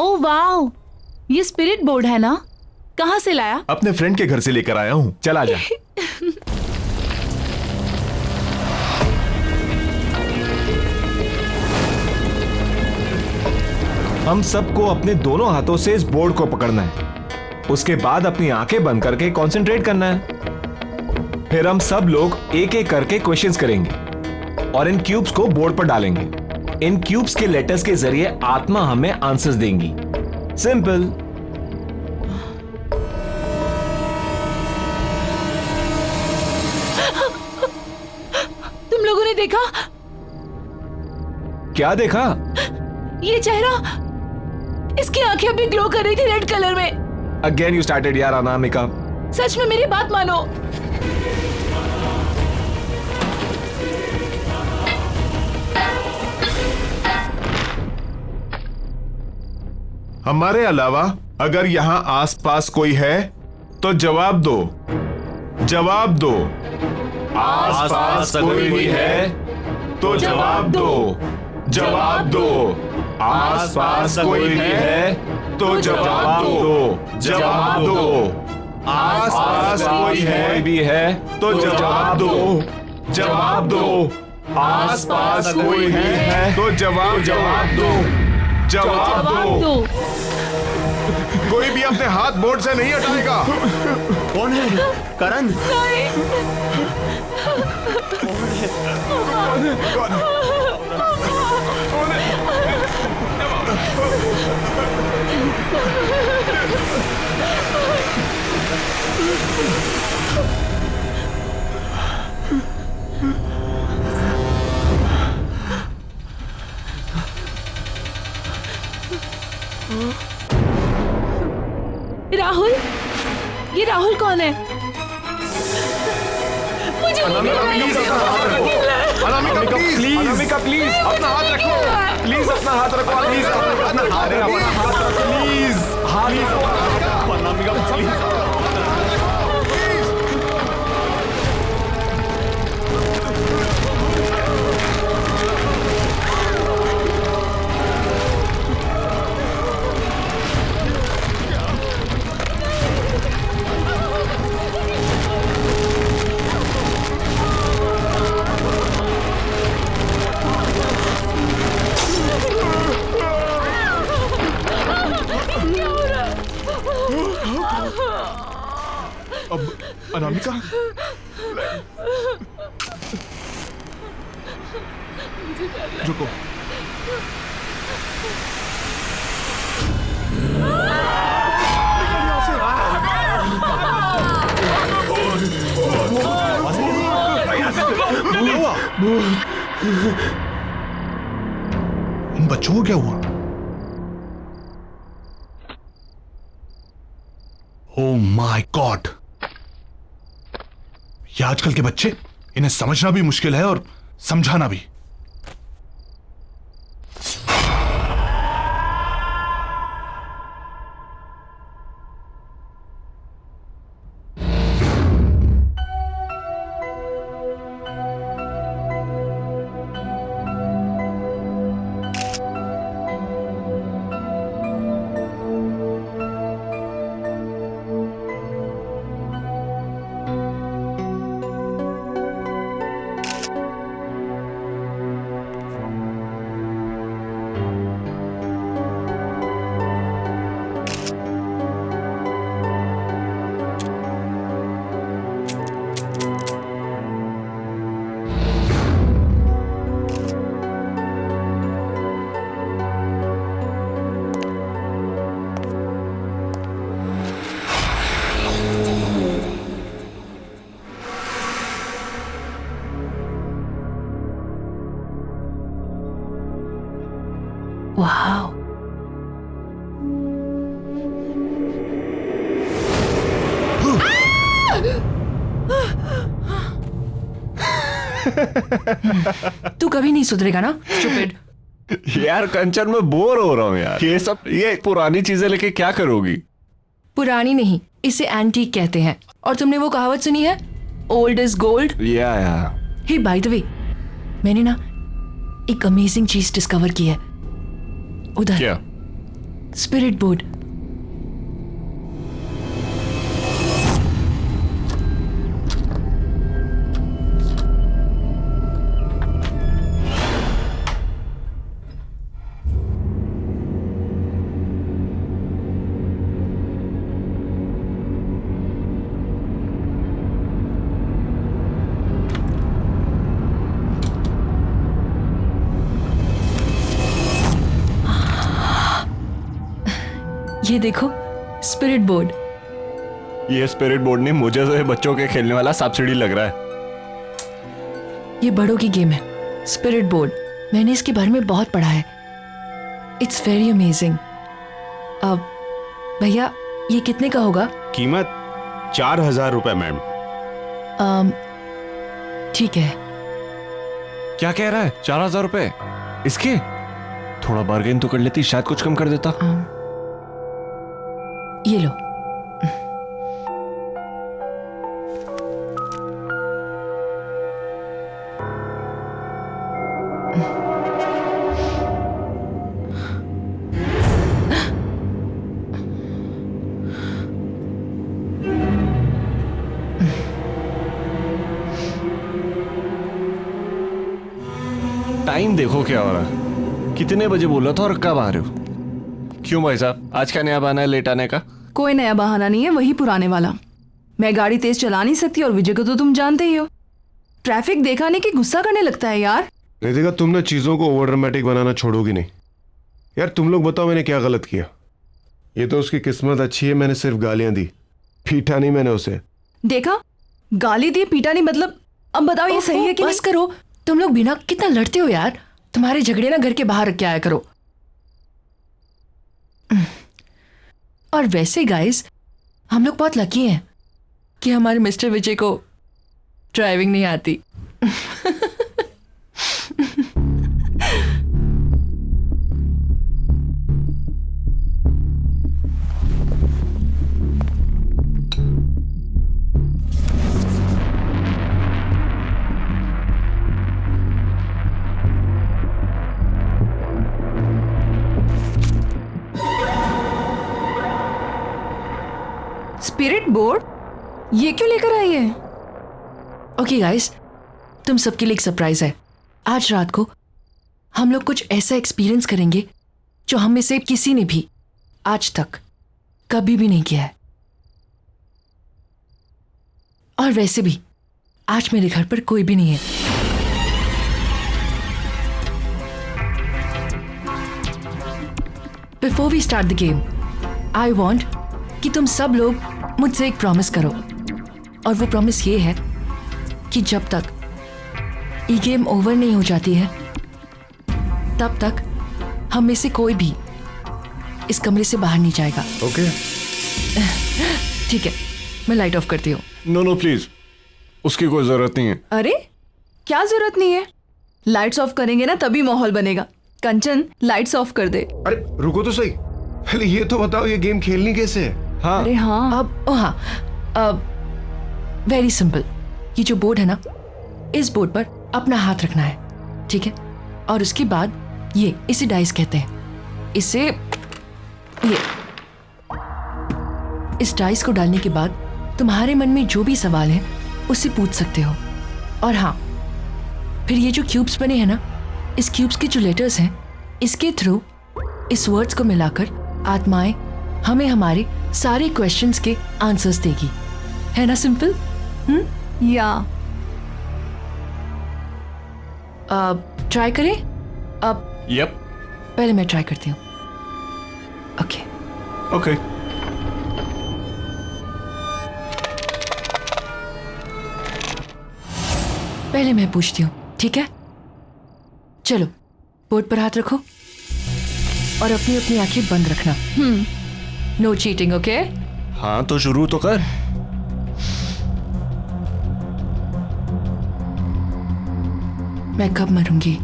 [SPEAKER 11] ओ वाओ, ये स्पिरिट बोर्ड है ना? कहाँ से लाया?
[SPEAKER 5] अपने फ्रेंड के घर से लेकर आया हूँ। चल आजा। हम सबको अपने दोनों हाथों से इस बोर्ड को पकड़ना है, उसके बाद अपनी आंखें बंद करके कंसंट्रेट करना है। फिर हम सब लोग एक एक करके क्वेश्चंस करेंगे और इन क्यूब्स को बोर्ड पर डालेंगे। इन क्यूब्स के लेटर्स के जरिए आत्मा हमें आंसर्स देंगी। सिंपल।
[SPEAKER 11] तुम लोगों ने देखा?
[SPEAKER 5] क्या देखा?
[SPEAKER 11] ये चेहरा, इसकी आंखें अभी ग्लो कर रही थी रेड कलर में।
[SPEAKER 5] अगेन यू स्टार्टेड यार अनामिका।
[SPEAKER 11] सच में मेरी बात मानो।
[SPEAKER 3] हमारे अलावा अगर यहाँ आसपास कोई है तो जवाब दो, जवाब दो। आसपास कोई भी है तो जवाब दो, जवाब दो। आसपास कोई भी है तो जवाब दो, जवाब दो। आसपास कोई भी है तो जवाब दो, जवाब दो। आसपास कोई भी है तो जवाब दो, जवाब दो। कोई भी अपने हाथ बोर्ड से नहीं हटाएगा।
[SPEAKER 5] कौन है? करण?
[SPEAKER 11] राहुल, ये राहुल कौन है? मुझे
[SPEAKER 3] अनामिका प्लीज, अनामिका प्लीज अपना हाथ रखो, प्लीज अपना हाथ रखो, प्लीज अपना हाथ रखो, प्लीज हाथ रखो, अनामिका प्लीज। अब अनामिका, रुको। इन बच्चों को क्या हुआ? ओह माय गॉड, ये आजकल के बच्चे, इन्हें समझना भी मुश्किल है और समझाना भी।
[SPEAKER 10] वाह,
[SPEAKER 6] तू कभी नहीं सुधरेगा ना स्टूपिड।
[SPEAKER 12] यार कंचन, मैं बोर हो रहा हूँ यार। ये पुरानी चीजें लेके क्या करोगी?
[SPEAKER 6] पुरानी नहीं, इसे एंटीक कहते हैं। और तुमने वो कहावत सुनी है, ओल्ड इज गोल्ड?
[SPEAKER 12] या
[SPEAKER 6] हे बाय द वे, मैंने ना एक अमेजिंग चीज डिस्कवर की है उधर।
[SPEAKER 12] क्या?
[SPEAKER 6] Spirit board. ये देखो, स्पिरिट बोर्ड।
[SPEAKER 12] ये स्पिरिट बोर्ड नहीं, मुझे तो ये बच्चों के खेलने वाला सब्सिडी लग रहा है।
[SPEAKER 6] ये बड़ों की गेम है, स्पिरिट बोर्ड। मैंने इसके बारे में बहुत पढ़ा है। It's very amazing. अब भैया, ये कितने का होगा?
[SPEAKER 3] कीमत 4000 रुपए मैम।
[SPEAKER 6] ठीक है।
[SPEAKER 12] क्या कह रहा है? 4000 रुपए इसके? थोड़ा बार्गेन तो कर लेती, शायद कुछ कम कर देता।
[SPEAKER 6] ये लो।
[SPEAKER 12] टाइम देखो क्या हो रहा है। कितने बजे बोला था और कब आ रहे हो? क्यों भाई साहब, आज क्या नया बहाना है लेट आने का?
[SPEAKER 13] कोई नया बहाना नहीं है, वही पुराने वाला। मैं गाड़ी तेज चला नहीं सकती और विजय को तो तुम जानते ही हो, ट्रैफिक देखा नहीं कि गुस्सा करने लगता है यार।
[SPEAKER 3] रितिका, तुम ना चीजों को ओवर ड्रामेटिक बनाना छोड़ोगी नहीं यार। तुम लोग बताओ मैंने क्या गलत किया? ये तो उसकी किस्मत अच्छी है, मैंने सिर्फ गालियां दी, पीटा नहीं मैंने उसे।
[SPEAKER 13] देखा, गाली दी पीटा नहीं, मतलब अब बताओ ये सही है कि
[SPEAKER 6] बस करो, तुम लोग बिना कितना लड़ते हो यार। तुम्हारे झगड़े ना घर के बाहर रख के आया करो। और वैसे गाइस, हम लोग बहुत लकी हैं कि हमारे मिस्टर विजय को ड्राइविंग नहीं आती।
[SPEAKER 13] स्पिरिट बोर्ड ये क्यों लेकर आई है?
[SPEAKER 6] ओके गाइस, तुम सबके लिए एक सरप्राइज है। आज रात को हम लोग कुछ ऐसा एक्सपीरियंस करेंगे जो हम में से किसी ने भी आज तक कभी भी नहीं किया है। और वैसे भी आज मेरे घर पर कोई भी नहीं है। Before we start the game, I want कि तुम सब लोग मुझसे एक प्रॉमिस करो, और वो प्रॉमिस ये है कि जब तक ये गेम ओवर नहीं हो जाती है तब तक हम में से कोई भी इस कमरे से बाहर नहीं जाएगा।
[SPEAKER 12] ओके
[SPEAKER 6] ठीक है, मैं लाइट ऑफ करती हूँ।
[SPEAKER 12] नो प्लीज, उसकी कोई जरूरत नहीं है।
[SPEAKER 13] अरे क्या जरूरत नहीं है? लाइट्स ऑफ करेंगे ना तभी माहौल बनेगा। कंचन लाइट्स ऑफ कर दे।
[SPEAKER 3] अरे रुको तो सही, पहले ये तो बताओ ये गेम खेलनी कैसे है?
[SPEAKER 12] हाँ
[SPEAKER 13] अरे हाँ,
[SPEAKER 6] अब वेरी सिंपल। ये जो बोर्ड है ना, इस बोर्ड पर अपना हाथ रखना है, ठीक है? और उसके बाद इसे डाइस कहते हैं। इस डाइस को डालने के बाद तुम्हारे मन में जो भी सवाल है उससे पूछ सकते हो। और हाँ, फिर ये जो क्यूब्स बने हैं ना, इस क्यूब्स के जो लेटर्स हैं, इसके थ्रू इस वर्ड्स को मिलाकर आत्माएं हमें हमारे सारे क्वेश्चंस के आंसर्स देगी। है ना सिंपल?
[SPEAKER 13] या
[SPEAKER 6] ट्राई करें? अब
[SPEAKER 12] यप,
[SPEAKER 6] पहले मैं ट्राई करती हूँ। Okay
[SPEAKER 12] okay.
[SPEAKER 6] पहले मैं पूछती हूँ, ठीक है? चलो, बोर्ड पर हाथ रखो और अपनी अपनी आंखें बंद रखना। No cheating, okay?
[SPEAKER 12] हाँ तो शुरू तो कर।
[SPEAKER 6] मैं कब मरूंगी?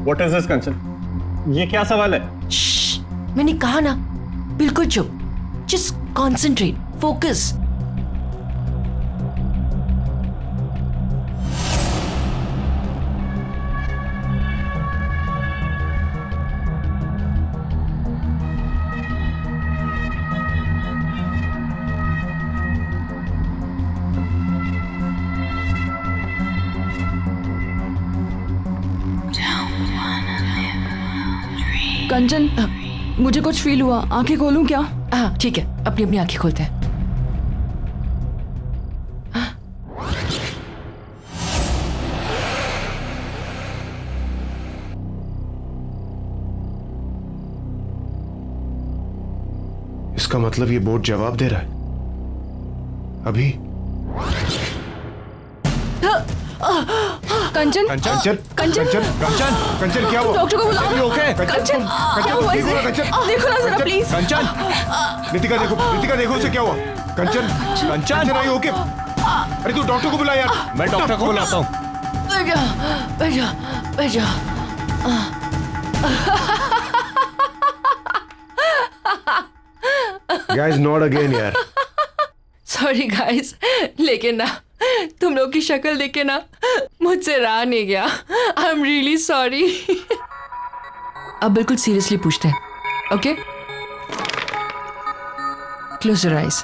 [SPEAKER 5] What is this, कंचन? ये क्या सवाल है?
[SPEAKER 6] मैंने कहा ना, बिल्कुल चुप। Just concentrate, focus.
[SPEAKER 13] कंचन, मुझे कुछ फील हुआ। आंखें खोलूं क्या?
[SPEAKER 6] हाँ ठीक है, अपनी अपनी आंखें खोलते हैं।
[SPEAKER 3] इसका मतलब ये बोर्ड जवाब दे रहा है अभी।
[SPEAKER 13] कंचन,
[SPEAKER 3] कंचन,
[SPEAKER 13] कंचन,
[SPEAKER 3] कंचन, कंचन क्या हुआ?
[SPEAKER 13] डॉक्टर को बुलाओ।
[SPEAKER 3] ओके?
[SPEAKER 13] कंचन, क्या हुआ इसे? देखो ना जरा प्लीज।
[SPEAKER 3] कंचन, नितिका देखो उसे क्या हुआ? कंचन, कंचन आई ओके? अरे तू डॉक्टर को बुला यार।
[SPEAKER 12] मैं डॉक्टर को बुलाता हूँ।
[SPEAKER 6] बैठो।
[SPEAKER 3] गाइस नॉट अगेन यार।
[SPEAKER 6] सॉरी गाइस, लेकिन ना तुम लोग की शक्ल देख के ना मुझसे रहा नहीं गया। I am really sorry. अब बिल्कुल सीरियसली पूछते हैं, ओके? Close your eyes.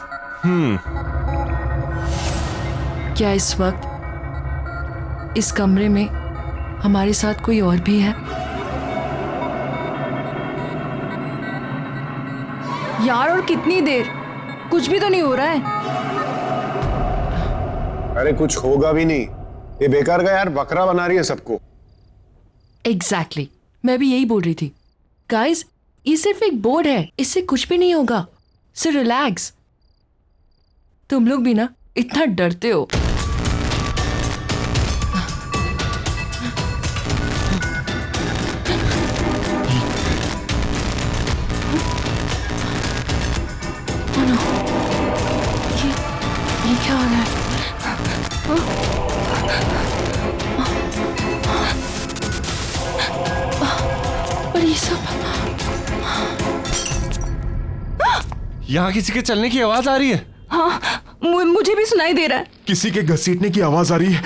[SPEAKER 6] क्या इस वक्त इस कमरे में हमारे साथ कोई और भी है?
[SPEAKER 13] यार और कितनी देर? कुछ भी तो नहीं हो रहा है।
[SPEAKER 3] अरे कुछ होगा भी नहीं, ये बेकार का यार बकरा बना रही है सबको।
[SPEAKER 6] एग्जैक्टली, मैं भी यही बोल रही थी। गाइस, ये सिर्फ एक बोर्ड है, इससे कुछ भी नहीं होगा। So relax. तुम लोग भी ना इतना डरते हो। ये क्या हो रहा है? पर ये सब
[SPEAKER 12] यहाँ किसी के चलने की आवाज आ रही है।
[SPEAKER 13] हाँ, मुझे भी सुनाई दे रहा है।
[SPEAKER 3] किसी के घसीटने की आवाज आ रही है।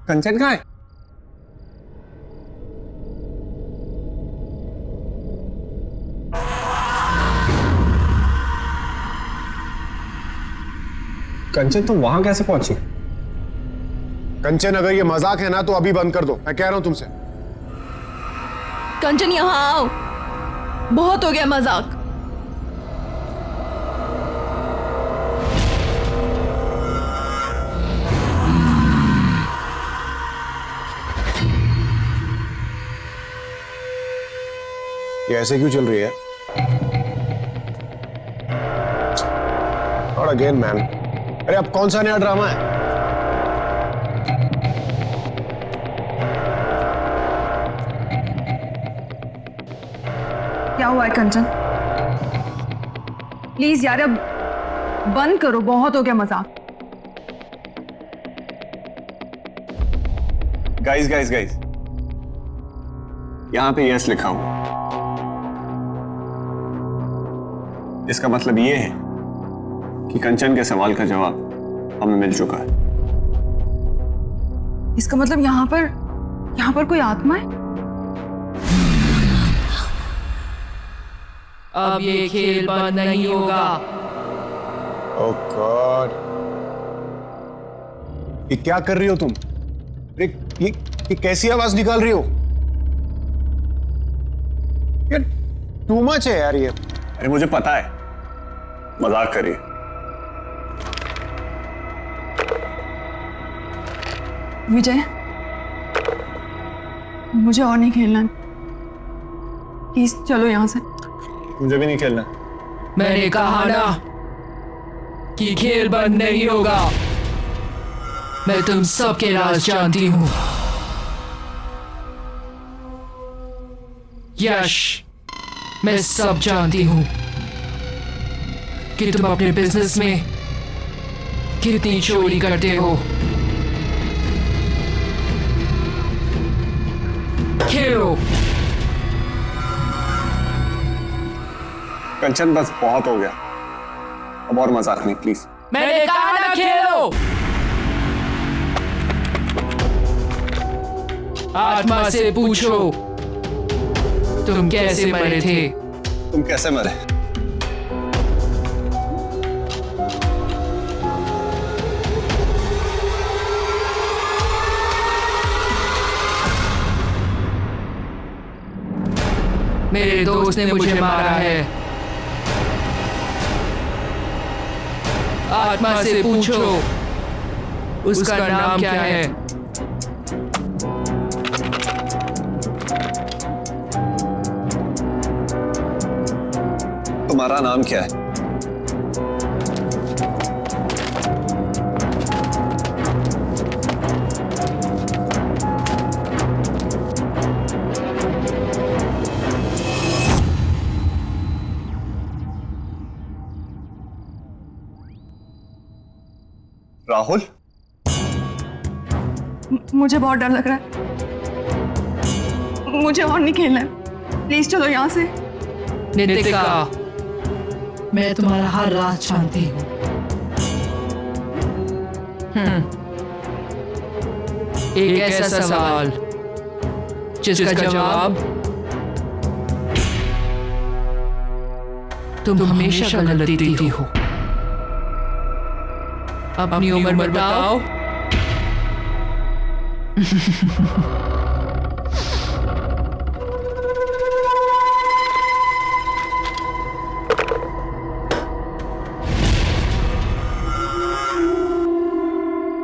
[SPEAKER 5] कंचन कहाँ है? कंचन तुम वहां कैसे पहुंची?
[SPEAKER 3] कंचन अगर ये मजाक है ना तो अभी बंद कर दो, मैं कह रहा हूं तुमसे।
[SPEAKER 13] कंचन यहाँ आओ, बहुत हो गया मजाक।
[SPEAKER 14] ये ऐसे क्यों चल रही है? और अगेन मैन, अरे अब कौन सा नया ड्रामा है?
[SPEAKER 13] क्या हुआ है कंचन? प्लीज यार अब बंद करो, बहुत हो गया मजाक।
[SPEAKER 12] गाइस गाइस गाइस, यहां पे यस लिखा हुआ, इसका मतलब ये है कि कंचन के सवाल का जवाब हमें मिल चुका है।
[SPEAKER 13] इसका मतलब यहाँ पर कोई आत्मा है?
[SPEAKER 6] अब ये खेल बंद नहीं होगा।
[SPEAKER 14] ओह गॉड, ये क्या कर रही हो तुम? ये कैसी आवाज निकाल रही हो? ये टू मच है यार ये।
[SPEAKER 12] अरे मुझे पता है, मजाक करिए।
[SPEAKER 13] विजय, मुझे और नहीं खेलना, प्लीज चलो यहाँ से।
[SPEAKER 12] मुझे भी नहीं खेलना।
[SPEAKER 6] मैंने कहा ना कि खेल बंद नहीं होगा। मैं तुम सबके राज जानती हूं। यश, मैं सब जानती हूं कि तुम अपने बिजनेस में कितनी चोरी करते हो। खेलो।
[SPEAKER 12] कंचन बस बहुत हो गया, अब और मजाक नहीं प्लीज।
[SPEAKER 6] मैंने कहा ना खेलो। आत्मा से पूछो तुम कैसे मरे थे।
[SPEAKER 12] तुम कैसे मरे?
[SPEAKER 6] मेरे दोस्त ने मुझे मारा है। आत्मा से पूछो उसका नाम क्या है।
[SPEAKER 12] तुम्हारा नाम क्या है? राहुल?
[SPEAKER 13] मुझे बहुत डर लग रहा है, मुझे और नहीं खेलना है, प्लीज चलो यहाँ से।
[SPEAKER 6] नितिका, मैं तुम्हारा हर राज जानती हूँ। एक ऐसा सवाल जिसका जवाब तुम हमेशा गलत देती हो। अपनी उम्र बताओ।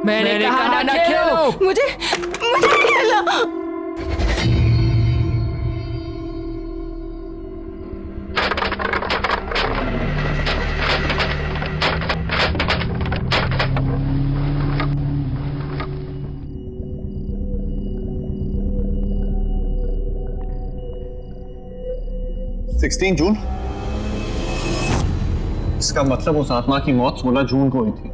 [SPEAKER 6] मैंने कहा ना खेलो।
[SPEAKER 13] मुझे नहीं खेलना।
[SPEAKER 12] जून? इसका मतलब उस आत्मा की मौत 16 जून को हुई थी।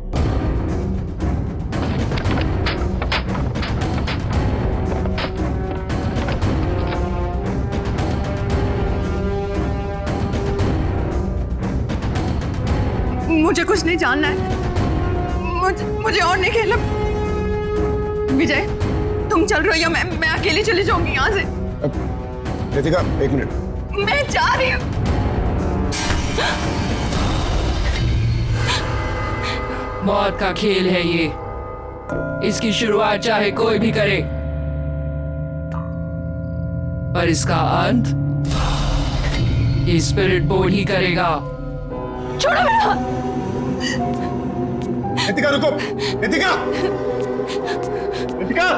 [SPEAKER 13] मुझे कुछ नहीं जानना है, मुझे और नहीं खेलना। विजय, तुम चल रहे हो या मैं अकेली चली जाऊंगी यहाँ से।
[SPEAKER 14] नितिका, एक मिनट।
[SPEAKER 13] मैं जा रही हूँ।
[SPEAKER 6] मौत का खेल है ये, इसकी शुरुआत चाहे कोई भी करे। पर इसका अंत ये स्पिरिट बोर्ड ही करेगा।
[SPEAKER 13] छोड़ो मेरा।
[SPEAKER 14] नितिका रुको, नितिका, नितिका।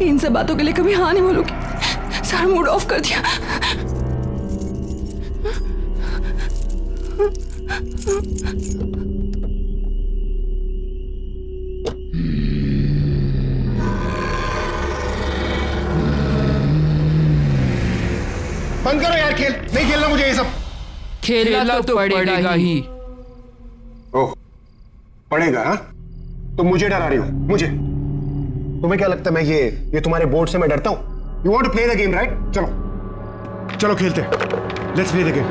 [SPEAKER 13] इन सब बातों के लिए कभी हाँ नहीं बोलूंगी। सारा मूड ऑफ कर दिया।
[SPEAKER 14] बंद करो यार खेल, नहीं खेलना मुझे ये सब।
[SPEAKER 6] खेलना तो पड़ेगा ही।
[SPEAKER 14] ओह, पड़ेगा हाँ? तुम मुझे डरा रही हो, मुझे? तुम्हें क्या लगता है मैं ये तुम्हारे बोर्ड से मैं डरता हूं? You want to play the game right? चलो चलो खेलते हैं, लेट्स प्ले द गेम।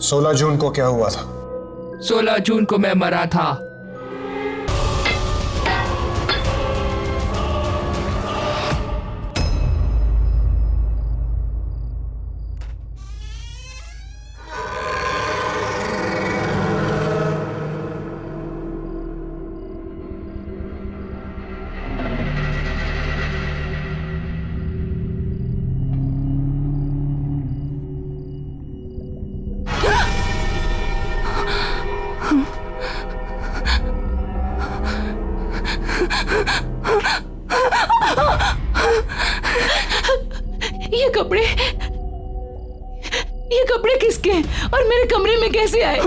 [SPEAKER 14] सोलह जून को क्या हुआ था?
[SPEAKER 6] 16 जून को मैं मरा था। ये कपड़े किसके हैं और मेरे कमरे में कैसे आए?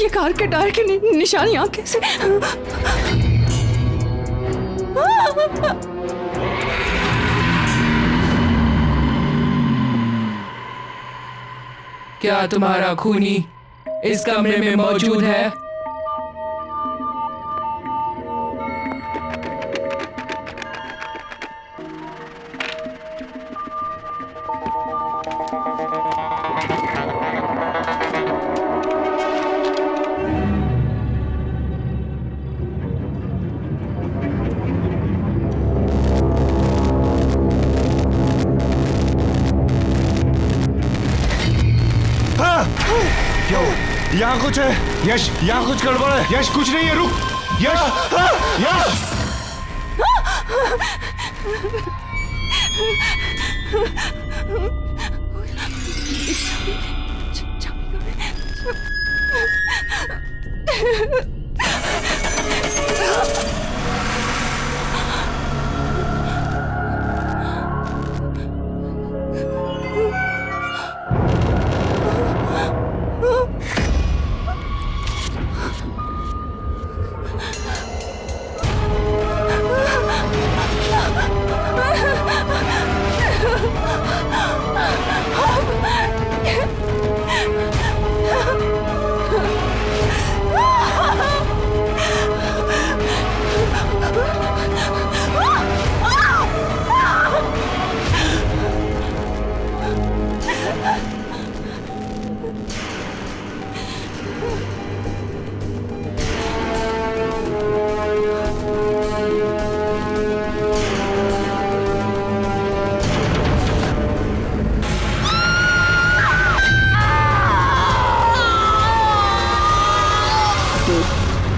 [SPEAKER 6] ये कार के टायर की निशानियां कैसे? क्या तुम्हारा खूनी इस कमरे में मौजूद है?
[SPEAKER 12] यहाँ कुछ है यश, यहाँ कुछ गड़बड़ है।
[SPEAKER 14] यश कुछ नहीं है, रुक यश। यश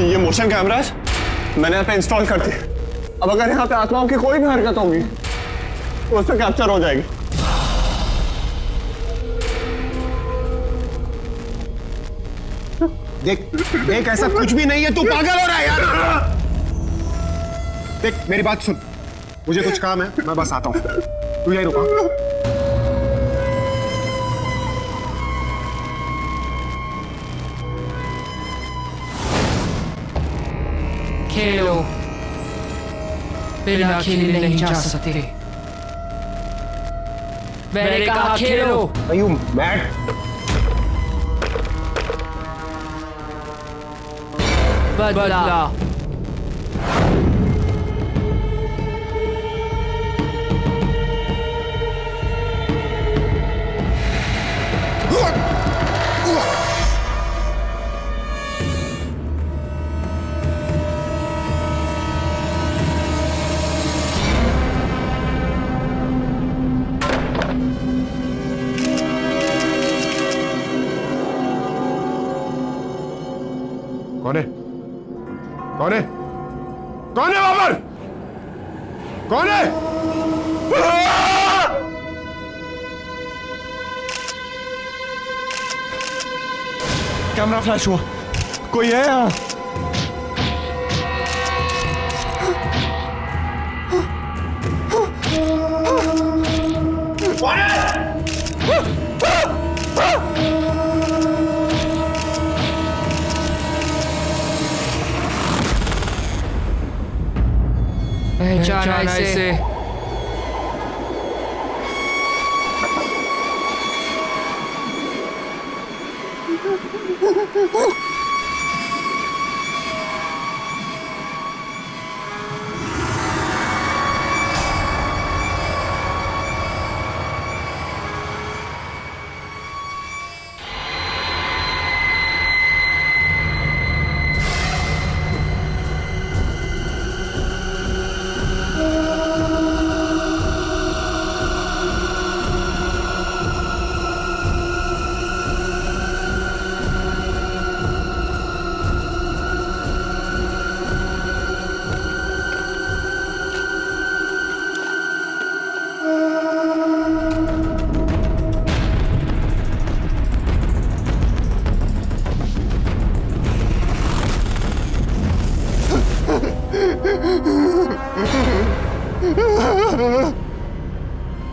[SPEAKER 14] ये मोशन कैमरास मैंने यहाँ पे इंस्टॉल कर दिए। अब अगर यहाँ पे आत्माओं की कोई भी हरकत होगी तो उस पर कैप्चर हो जाएगी। देख देख, ऐसा कुछ भी नहीं है, तू पागल हो रहा है यार। देख मेरी बात सुन, मुझे कुछ काम है, मैं बस आता हूँ, तू यहीं रुका।
[SPEAKER 6] खेलो, बिना खेले नहीं जा सकते। मैंने कहा खेलो।
[SPEAKER 14] Are you mad?
[SPEAKER 6] बदला।
[SPEAKER 14] कौन है? कौन है? कौन है वहां पर? कौन है?
[SPEAKER 12] कैमरा फ्लैश हुआ, कोई है यहाँ?
[SPEAKER 14] कौन है?
[SPEAKER 6] पहचाना इसे।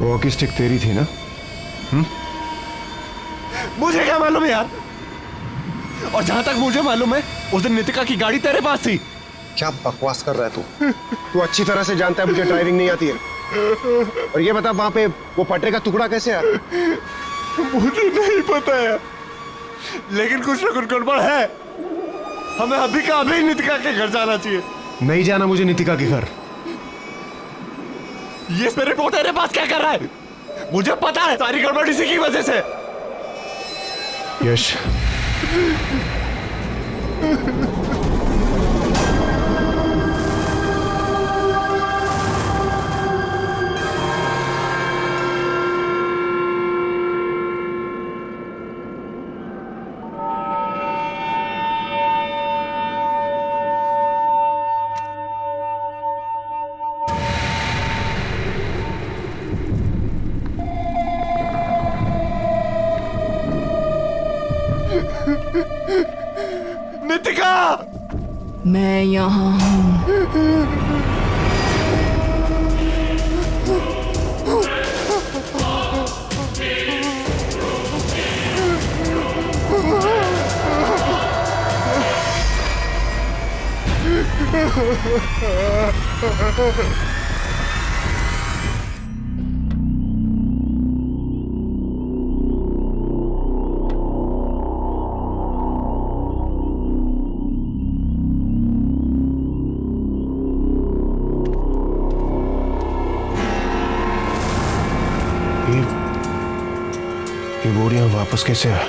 [SPEAKER 14] वॉकी स्टिक तेरी थी ना?
[SPEAKER 12] मुझे क्या मालूम यार। और जहां तक मुझे मालूम है उस दिन नितिका की गाड़ी तेरे पास थी।
[SPEAKER 14] क्या बकवास कर रहा है तू? तू अच्छी तरह से जानता है मुझे ड्राइविंग नहीं आती है। और ये बता वहां पे वो पटरे का टुकड़ा कैसे आया?
[SPEAKER 12] मुझे नहीं पता है, लेकिन कुछ ना कुछ गड़बड़ है। हमें अभी का अभी नितिका के घर जाना चाहिए।
[SPEAKER 14] नहीं जाना मुझे नितिका के घर।
[SPEAKER 12] ये मेरे रिपोर्ट तेरे पास क्या कर रहा है? मुझे पता है सारी गड़बड़ इसी की वजह से।
[SPEAKER 14] यश,
[SPEAKER 12] नितिका,
[SPEAKER 6] मैं यहाँ हूँ।
[SPEAKER 14] ये बोरियां वापस कैसे आ?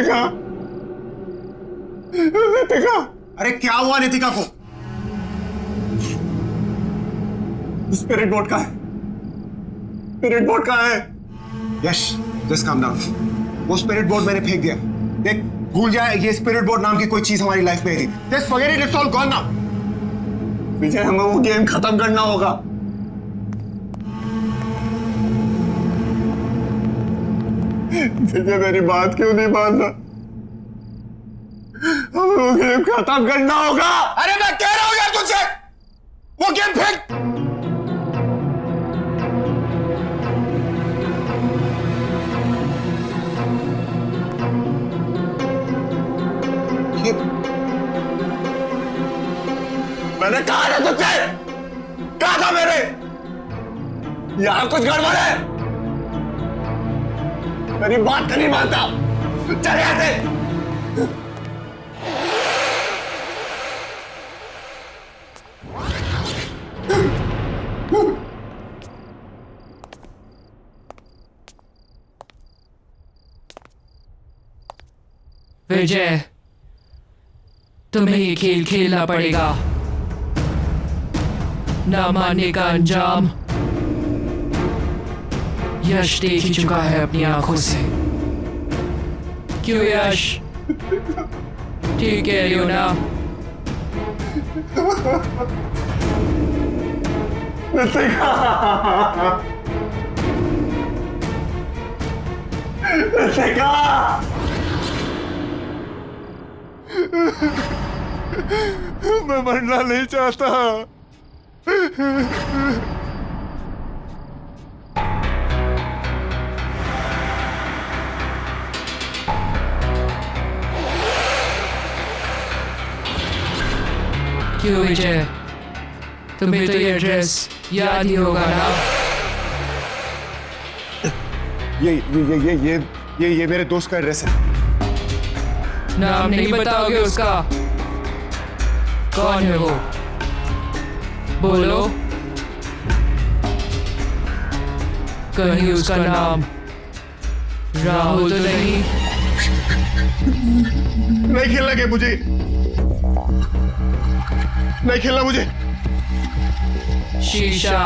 [SPEAKER 14] नितिका, नितिका, अरे क्या हुआ नितिका को? स्पिरिट बोर्ड का है, स्पिरिट बोर्ड का है। यश, जस्ट काम डाउन। वो स्पिरिट बोर्ड मैंने फेंक दिया। देख, भूल जाए ये स्पिरिट बोर्ड नाम की कोई चीज हमारी लाइफ में थी। Just forget it, it's all gone now. Vijay, हमें वो गेम खत्म करना होगा। विजय, मेरी बात क्यों नहीं मान रहा? हमें वो गेम खत्म करना होगा। अरे मैं कह रहा हूं यार तुझसे, वो गेम फेंक। मैंने कहा ना तुझसे, कहा था मेरे, यहां कुछ गड़बड़ है। मेरी बात नहीं मानता, चल यहां से।
[SPEAKER 6] विजय, तुम्हें ये खेल खेलना पड़ेगा। ना मानने का अंजाम यश देख ही चुका है अपनी आंखों से। क्यों यश? ठीक कह रही हो ना?
[SPEAKER 14] नितिका, नितिका,
[SPEAKER 12] मैं मरना नहीं चाहता।
[SPEAKER 6] क्यों विजय, तुम्हें तो ये एड्रेस याद ही होगा ना?
[SPEAKER 14] ये मेरे दोस्त का एड्रेस है।
[SPEAKER 6] नाम नहीं बताओगे उसका? कौन है वो? बोलो। कहीं उसका नाम राहुल तो नहीं?
[SPEAKER 14] नहीं खेलना गेम मुझे, नहीं खेलना मुझे।
[SPEAKER 6] शीशा।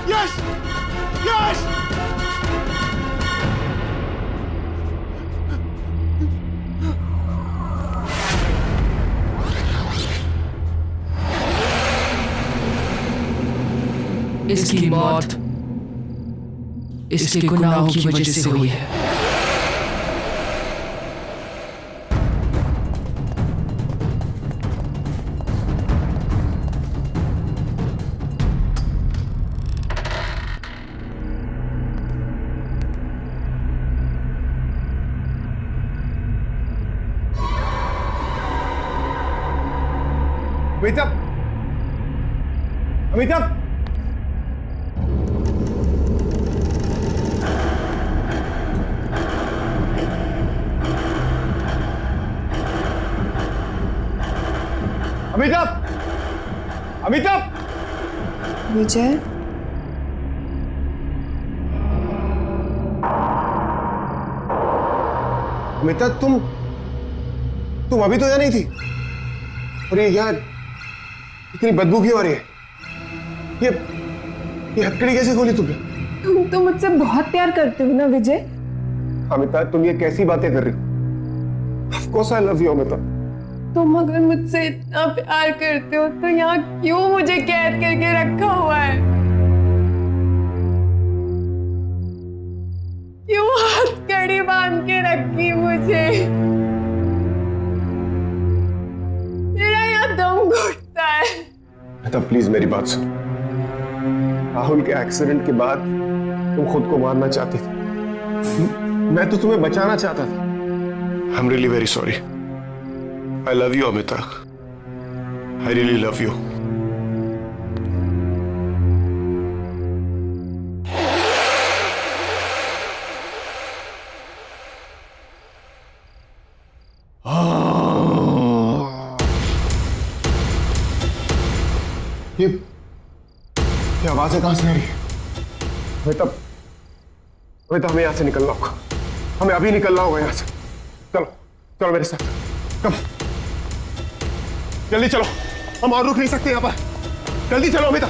[SPEAKER 14] Yes!
[SPEAKER 6] इसकी मौत इसके गुनाहों की वजह से हुई है।
[SPEAKER 14] अमिताभ, अमिताभ, अमिताभ, अमिताभ,
[SPEAKER 13] विजय,
[SPEAKER 14] अमिताभ, तुम अभी तो यहाँ नहीं थी और ये यहाँ इतनी बदबू क्यों आ रही है? ये हथकड़ी कैसे खोली तुमने?
[SPEAKER 10] तुम तो मुझसे बहुत प्यार करते हो ना विजय?
[SPEAKER 14] अमिताभ, तुम ये कैसी बातें कर रही हो? Of course I love you, Amitabh.
[SPEAKER 10] तुम अगर मुझसे इतना प्यार करते हो तो यहाँ क्यों मुझे कैद करके रखा हुआ है? क्यों हथकड़ी बांध के रखी मुझे? मेरा यहाँ दम घुटता है।
[SPEAKER 14] प्लीज मेरी बात सुन। राहुल के एक्सीडेंट के बाद तुम खुद को मारना चाहती थी, मैं तो तुम्हें बचाना चाहता था। I am really very sorry. I love you Amita, I really love you. ये आवाजें कहां से आ रही है? हमें यहां से निकलना होगा, हमें अभी निकलना होगा यहां से। चलो चलो मेरे साथ, कम जल्दी चलो, हम और रुक नहीं सकते यहां पर। जल्दी चलो अमिता।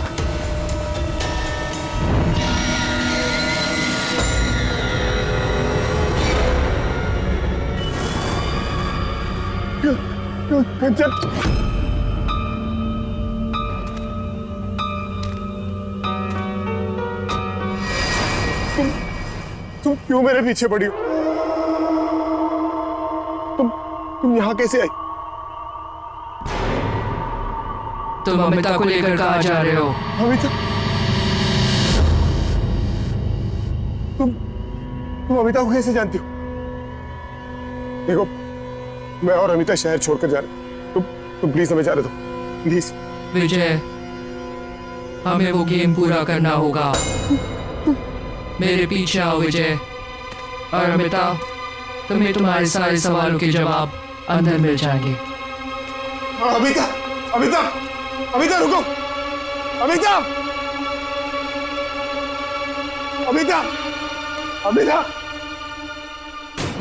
[SPEAKER 14] तुम क्यों मेरे पीछे पड़ी हो? तुम यहां कैसे आई?
[SPEAKER 6] तुम अमिता को लेकर कहाँ जा रहे हो?
[SPEAKER 14] अमिता? तुम अमिता को कैसे जानती हो? देखो, मैं और अमिता शहर छोड़कर जा रहे। तुम प्लीज हमें जाने दो, प्लीज।
[SPEAKER 6] विजय, हमें वो गेम पूरा करना होगा। मेरे पीछे आओ विजय। और अमिता, तुम्हें तुम्हारे सारे सवालों के जवाब अंदर मिल जाएंगे।
[SPEAKER 14] अमिता, अमिता, अमिता रुको! अमिता, अमिता, अमिता!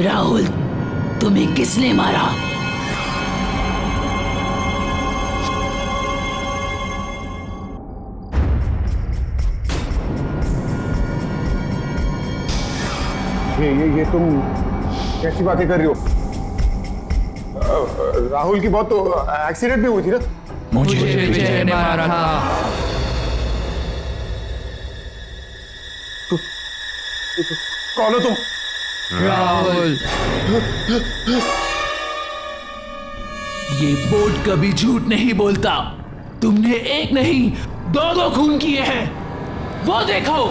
[SPEAKER 11] राहुल, तुम्हें किसने मारा?
[SPEAKER 14] ये तुम कैसी बातें कर रही हो? राहुल की बहुत तो एक्सीडेंट भी हुई थी ना?
[SPEAKER 6] मुझे विजय ने मारा था।
[SPEAKER 14] कौन हो तुम?
[SPEAKER 6] राहुल।
[SPEAKER 11] ये बोर्ड कभी झूठ नहीं बोलता। तुमने एक नहीं, दो खून किए हैं, वो देखो।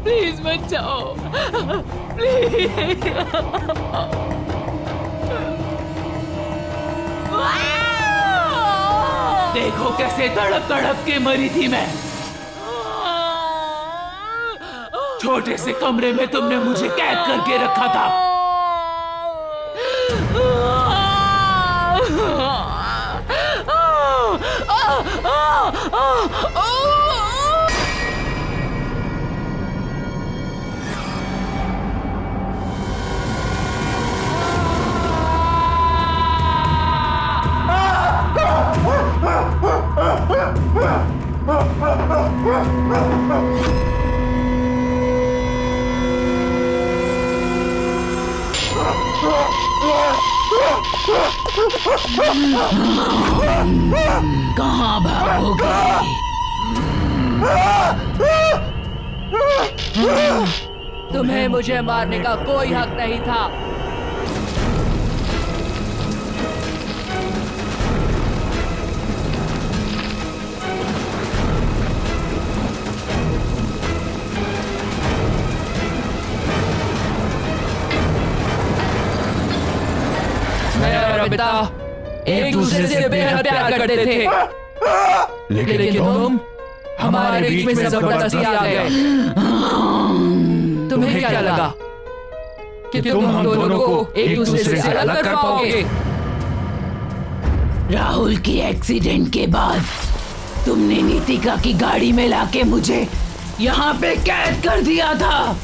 [SPEAKER 13] प्लीज मत जाओ, प्लीज।
[SPEAKER 11] देखो कैसे तड़प तड़प के मरी थी मैं। छोटे से कमरे में तुमने मुझे कैद करके रखा था।
[SPEAKER 13] कहाँ भागोगे? तुम्हें मुझे मारने का कोई हक नहीं था। पिता एक दूसरे से बेहद प्यार करते थे, लेकिन तुम हमारे बीच में जबरदस्ती आ गए। तुम्हें क्या लगा कि तुम हम दोनों को एक दूसरे से अलग कर पाओगे?
[SPEAKER 11] राहुल की एक्सीडेंट के बाद तुमने नीतिका की गाड़ी में लाके मुझे यहाँ पे कैद कर दिया था।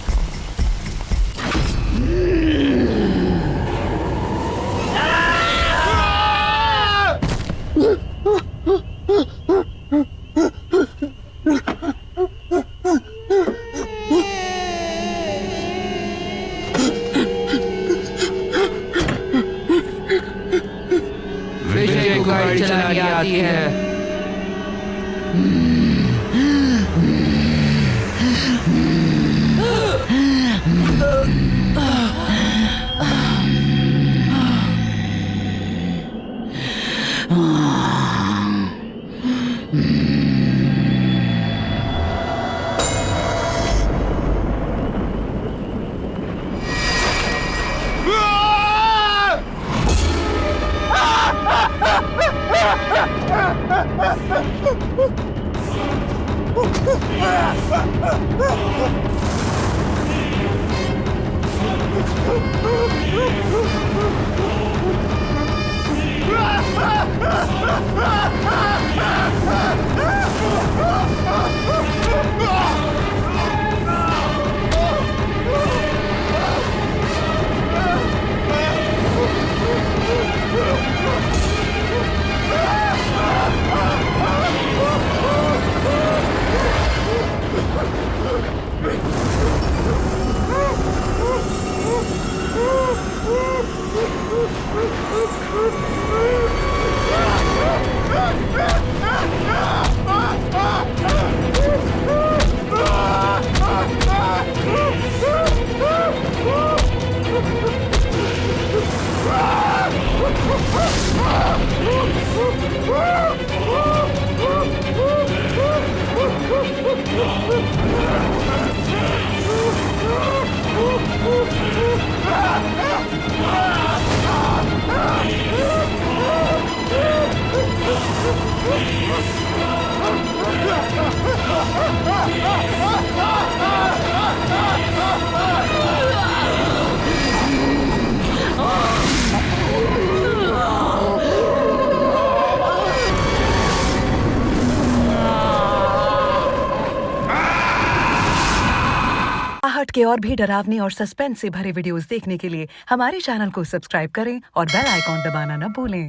[SPEAKER 6] गाड़ी चलानी आती है।
[SPEAKER 15] आहट के और भी डरावनी और सस्पेंस से भरे वीडियोस देखने के लिए हमारे चैनल को सब्सक्राइब करें और बेल आइकॉन दबाना न भूलें।